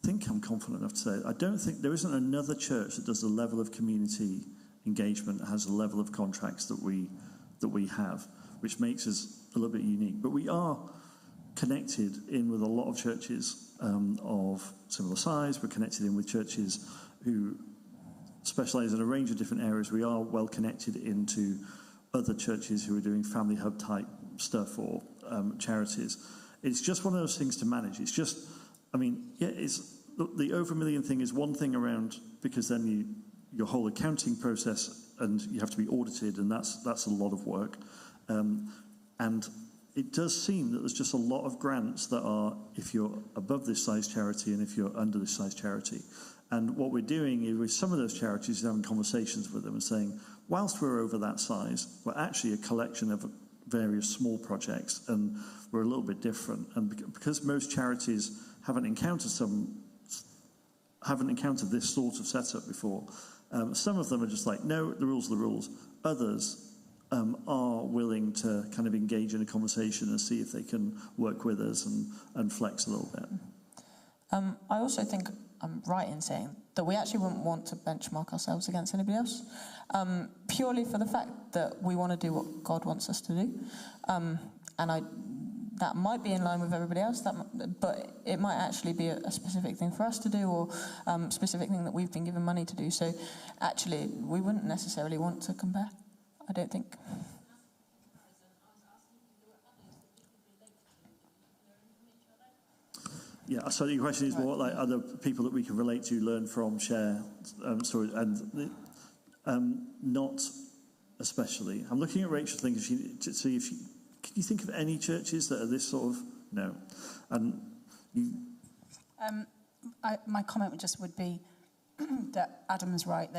I think I'm confident enough to say, I don't think there isn't another church that does the level of community engagement, has the level of contracts that we have, which makes us a little bit unique. But we are connected in with a lot of churches of similar size. We're connected in with churches who specialise in a range of different areas. We are well connected into other churches who are doing family hub type stuff or charities. It's just one of those things to manage. It's just, I mean, yeah, the over $1 million thing is one thing around, because then your whole accounting process, and you have to be audited, and that's a lot of work. And it does seem that there's just a lot of grants that are if you're above this size charity and if you're under this size charity. And what we're doing is with some of those charities, having conversations with them and saying, whilst we're over that size, we're actually a collection of various small projects, and we're a little bit different. And because most charities haven't encountered this sort of setup before, some of them are just like, no, the rules are the rules. Others are willing to kind of engage in a conversation and see if they can work with us and flex a little bit. I also think I'm right in saying that we actually wouldn't want to benchmark ourselves against anybody else, purely for the fact that we want to do what God wants us to do. That might be in line with everybody else, but it might actually be a specific thing for us to do, or a specific thing that we've been given money to do. So actually, we wouldn't necessarily want to compare, I don't think. Yeah, so your question is more like other people that we can relate to, learn from, share, not especially. I'm looking at Rachel thinking to see if can you think of any churches that are this sort of, no. And you... my comment would be that Adam's right,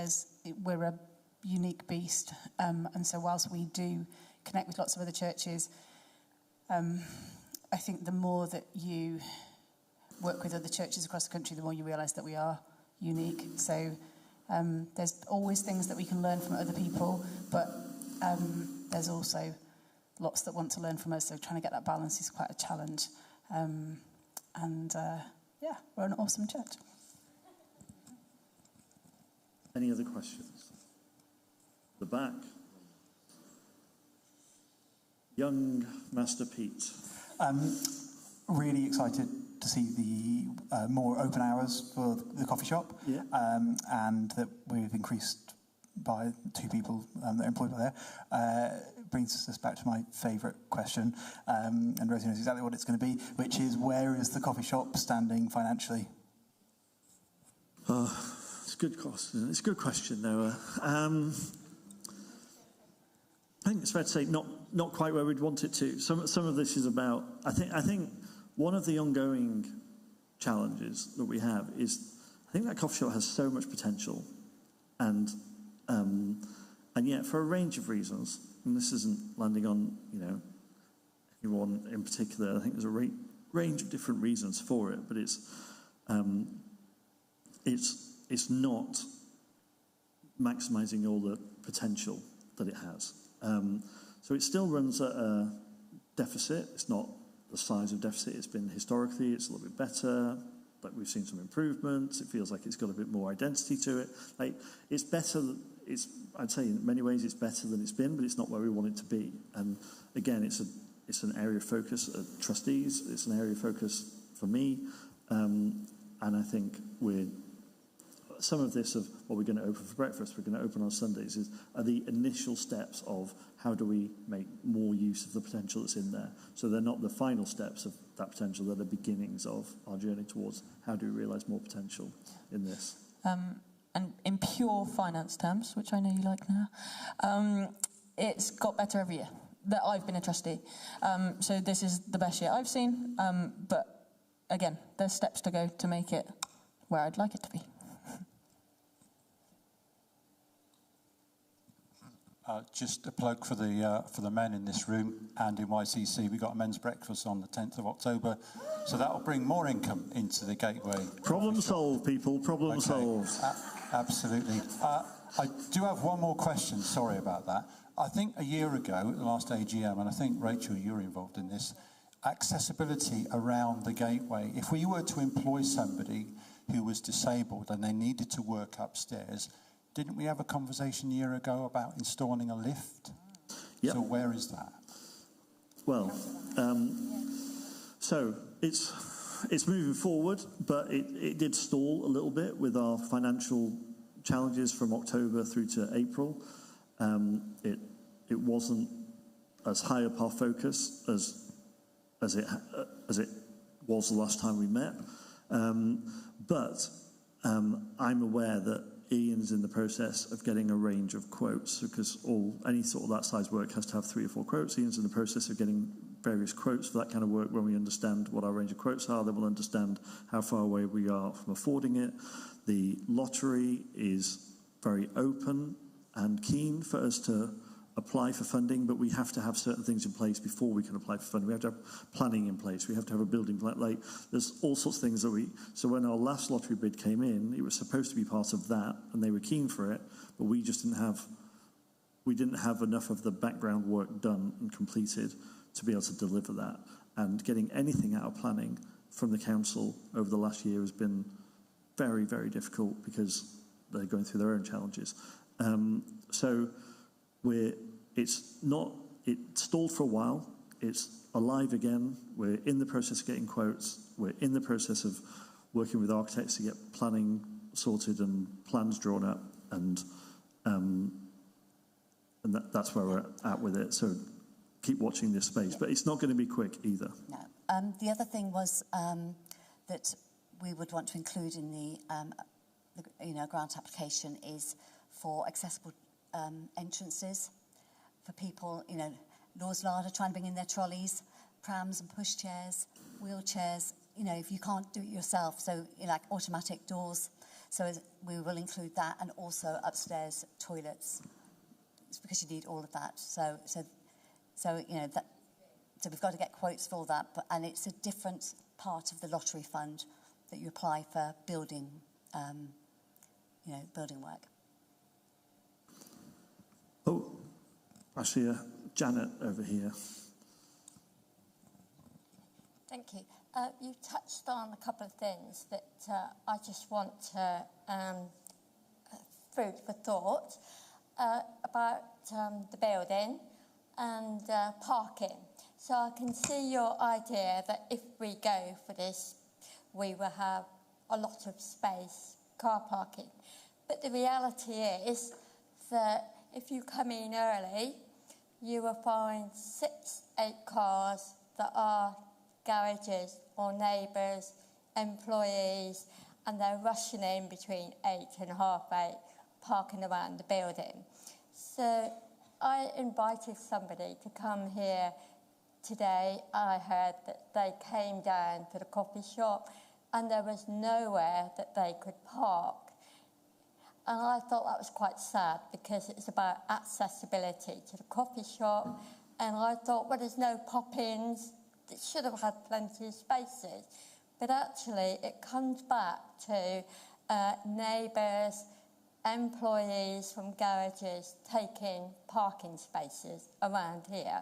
we're a unique beast, and so whilst we do connect with lots of other churches, I think the more that you work with other churches across the country, the more you realise that we are unique. So there's always things that we can learn from other people, but there's also lots that want to learn from us, so trying to get that balance is quite a challenge. We're an awesome church. Any other questions? The back. Young Master Pete. Really excited to see the more open hours for the coffee shop, and that we've increased by 2 people that are employed by there. Brings us back to my favourite question, and Rosie knows exactly what it's going to be, which is, where is the coffee shop standing financially? It's a good question. It's a good question, Noah. I think it's fair to say not quite where we'd want it to. Some of this is about. I think one of the ongoing challenges that we have is, I think that coffee shop has so much potential, and yet for a range of reasons, and this isn't landing on anyone in particular. I think there's a range of different reasons for it, but it's not maximising all the potential that it has. So it still runs at a deficit. It's not the size of deficit it's been historically. It's a little bit better. Like, we've seen some improvements. It feels like it's got a bit more identity to it. Like, it's better. I'd say in many ways it's better than it's been, but it's not where we want it to be. And again, it's an area of focus of trustees. It's an area of focus for me, and I think some of this of what we're going to open for breakfast, we're going to open on Sundays, are the initial steps of how do we make more use of the potential that's in there. So they're not the final steps of that potential, they're the beginnings of our journey towards how do we realise more potential in this. And in pure finance terms, which I know you like now, it's got better every year that I've been a trustee. So this is the best year I've seen, but again, there's steps to go to make it where I'd like it to be. Just a plug for the men in this room and in YCC. We got a men's breakfast on the 10th of October, so that will bring more income into the Gateway. Problem solved, people. Problem solved. Absolutely. I do have one more question. Sorry about that. I think a year ago, at the last AGM, and I think Rachel, you were involved in this, accessibility around the Gateway. If we were to employ somebody who was disabled and they needed to work upstairs, didn't we have a conversation a year ago about installing a lift? Yep. So where is that? Well, so it's moving forward, but it did stall a little bit with our financial challenges from October through to April. It wasn't as high up our focus as it was the last time we met, but I'm aware that Ian's in the process of getting a range of quotes, because any sort of that size work has to have 3 or 4 quotes. Ian's in the process of getting various quotes for that kind of work. When we understand what our range of quotes are, then we'll understand how far away we are from affording it. The lottery is very open and keen for us to apply for funding, but we have to have certain things in place before we can apply for funding. We have to have planning in place. We have to have a building plan. Like, there's all sorts of things that so when our last lottery bid came in, it was supposed to be part of that, and they were keen for it, but we just didn't have enough of the background work done and completed to be able to deliver that. And getting anything out of planning from the council over the last year has been very, very difficult because they're going through their own challenges. So it stalled for a while. It's alive again. We're in the process of getting quotes. We're in the process of working with architects to get planning sorted and plans drawn up, and that's where we're at with it. So keep watching this space, but it's not going to be quick either. No. The other thing was that we would want to include in the grant application is for accessible entrances for people, Law's Larder trying to bring in their trolleys, prams and pushchairs, wheelchairs, if you can't do it yourself, so like automatic doors. So we will include that, and also upstairs toilets. It's because you need all of that. So we've got to get quotes for all that, and it's a different part of the lottery fund that you apply for building, building work. Oh, I see Janet over here. Thank you. You touched on a couple of things that I just want to food for thought about the building and parking. So I can see your idea that if we go for this, we will have a lot of space, car parking. But the reality is that if you come in early, you will find 6, 8 cars that are garages or neighbours, employees, and they're rushing in between 8 and 8:30, parking around the building. So I invited somebody to come here today. I heard that they came down to the coffee shop and there was nowhere that they could park. And I thought that was quite sad because it's about accessibility to the coffee shop. And I thought, well, there's no pop-ins. It should have had plenty of spaces. But actually, it comes back to neighbours, employees from garages taking parking spaces around here.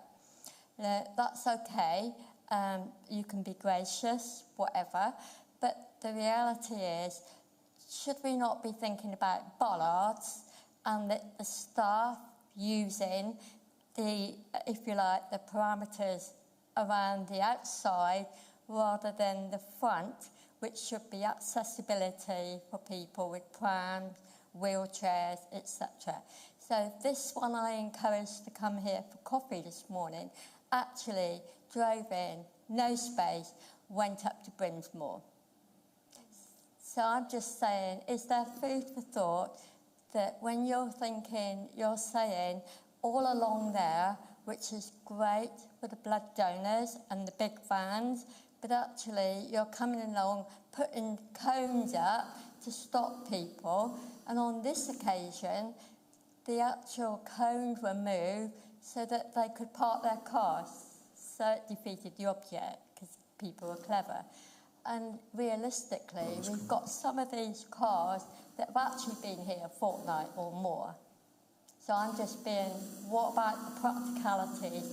That's okay. You can be gracious, whatever. But the reality is, should we not be thinking about bollards and that the staff using the, if you like, the parameters around the outside rather than the front, which should be accessibility for people with prams, wheelchairs, etc. So this one I encouraged to come here for coffee this morning, actually drove in, no space, went up to Brinsmore. So I'm just saying, is there food for thought that when you're thinking, you're saying all along there, which is great for the blood donors and the big vans, but actually you're coming along putting cones up to stop people, and on this occasion the actual cones were moved so that they could park their cars, so it defeated the object because people were clever. And realistically, we've got some of these cars that have actually been here a fortnight or more. So I'm just being, what about the practicalities?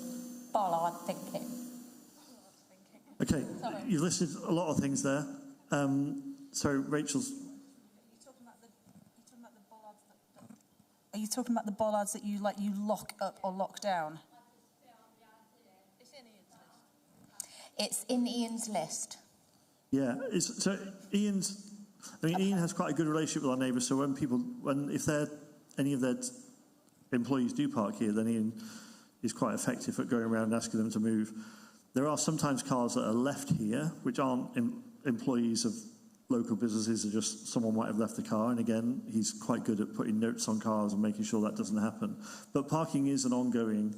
Bollard thinking. Okay, you listed a lot of things there. So Rachel's... Are you talking about the bollards that you lock up or lock down? It's in Ian's list. Yeah, so Ian has quite a good relationship with our neighbours. So if any of their employees do park here, then Ian is quite effective at going around and asking them to move. There are sometimes cars that are left here, which aren't employees of local businesses, or just someone might have left the car. And again, he's quite good at putting notes on cars and making sure that doesn't happen. But parking is an ongoing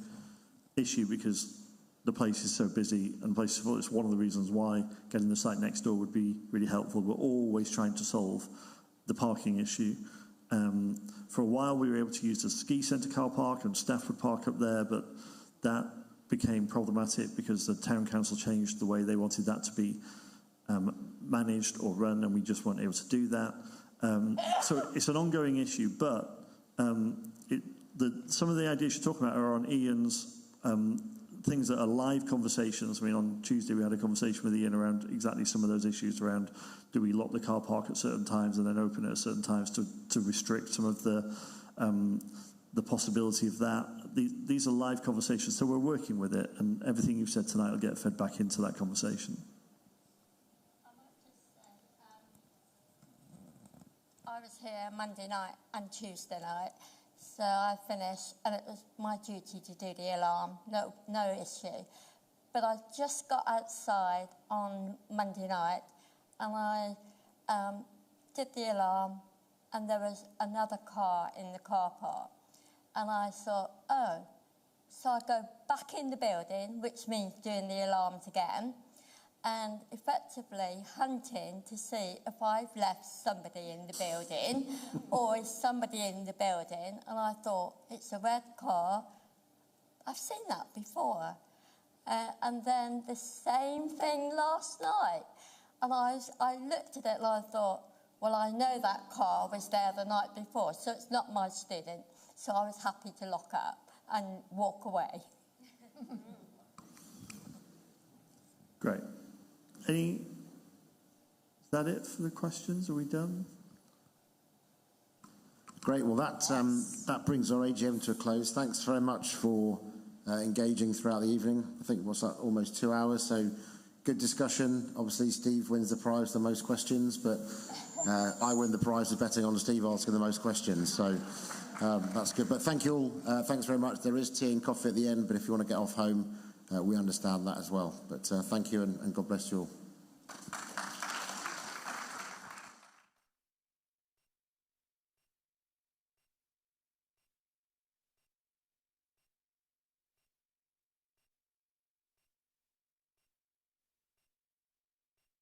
issue because the place is so busy, and it's one of the reasons why getting the site next door would be really helpful. We're always trying to solve the parking issue. For a while, we were able to use the ski centre car park, and staff would park up there, but that became problematic because the town council changed the way they wanted that to be managed or run, and we just weren't able to do that. So it's an ongoing issue, but some of the ideas you're talking about are on Ian's things that are live conversations. I mean, on Tuesday we had a conversation with Ian around exactly some of those issues around, do we lock the car park at certain times and then open it at certain times to restrict some of the possibility of that. These are live conversations, so we're working with it, and everything you've said tonight will get fed back into that conversation. I was here Monday night and Tuesday night, so I finished, and it was my duty to do the alarm, no issue. But I just got outside on Monday night, and I did the alarm, and there was another car in the car park. And I thought, oh, so I go back in the building, which means doing the alarms again, and effectively hunting to see if I've left somebody in the building or is somebody in the building. And I thought, it's a red car. I've seen that before. And then the same thing last night. And I looked at it and I thought, well, I know that car was there the night before, so it's not my student. So I was happy to lock up and walk away. Great. Is that it for the questions? Are we done? Great. Well, that brings our AGM to a close. Thanks very much for engaging throughout the evening. I think, what's that, almost 2 hours, so good discussion. Obviously, Steve wins the prize for the most questions, but I win the prize of betting on Steve asking the most questions, so that's good. But thank you all. Thanks very much. There is tea and coffee at the end, but if you want to get off home, we understand that as well. But thank you, and God bless you all.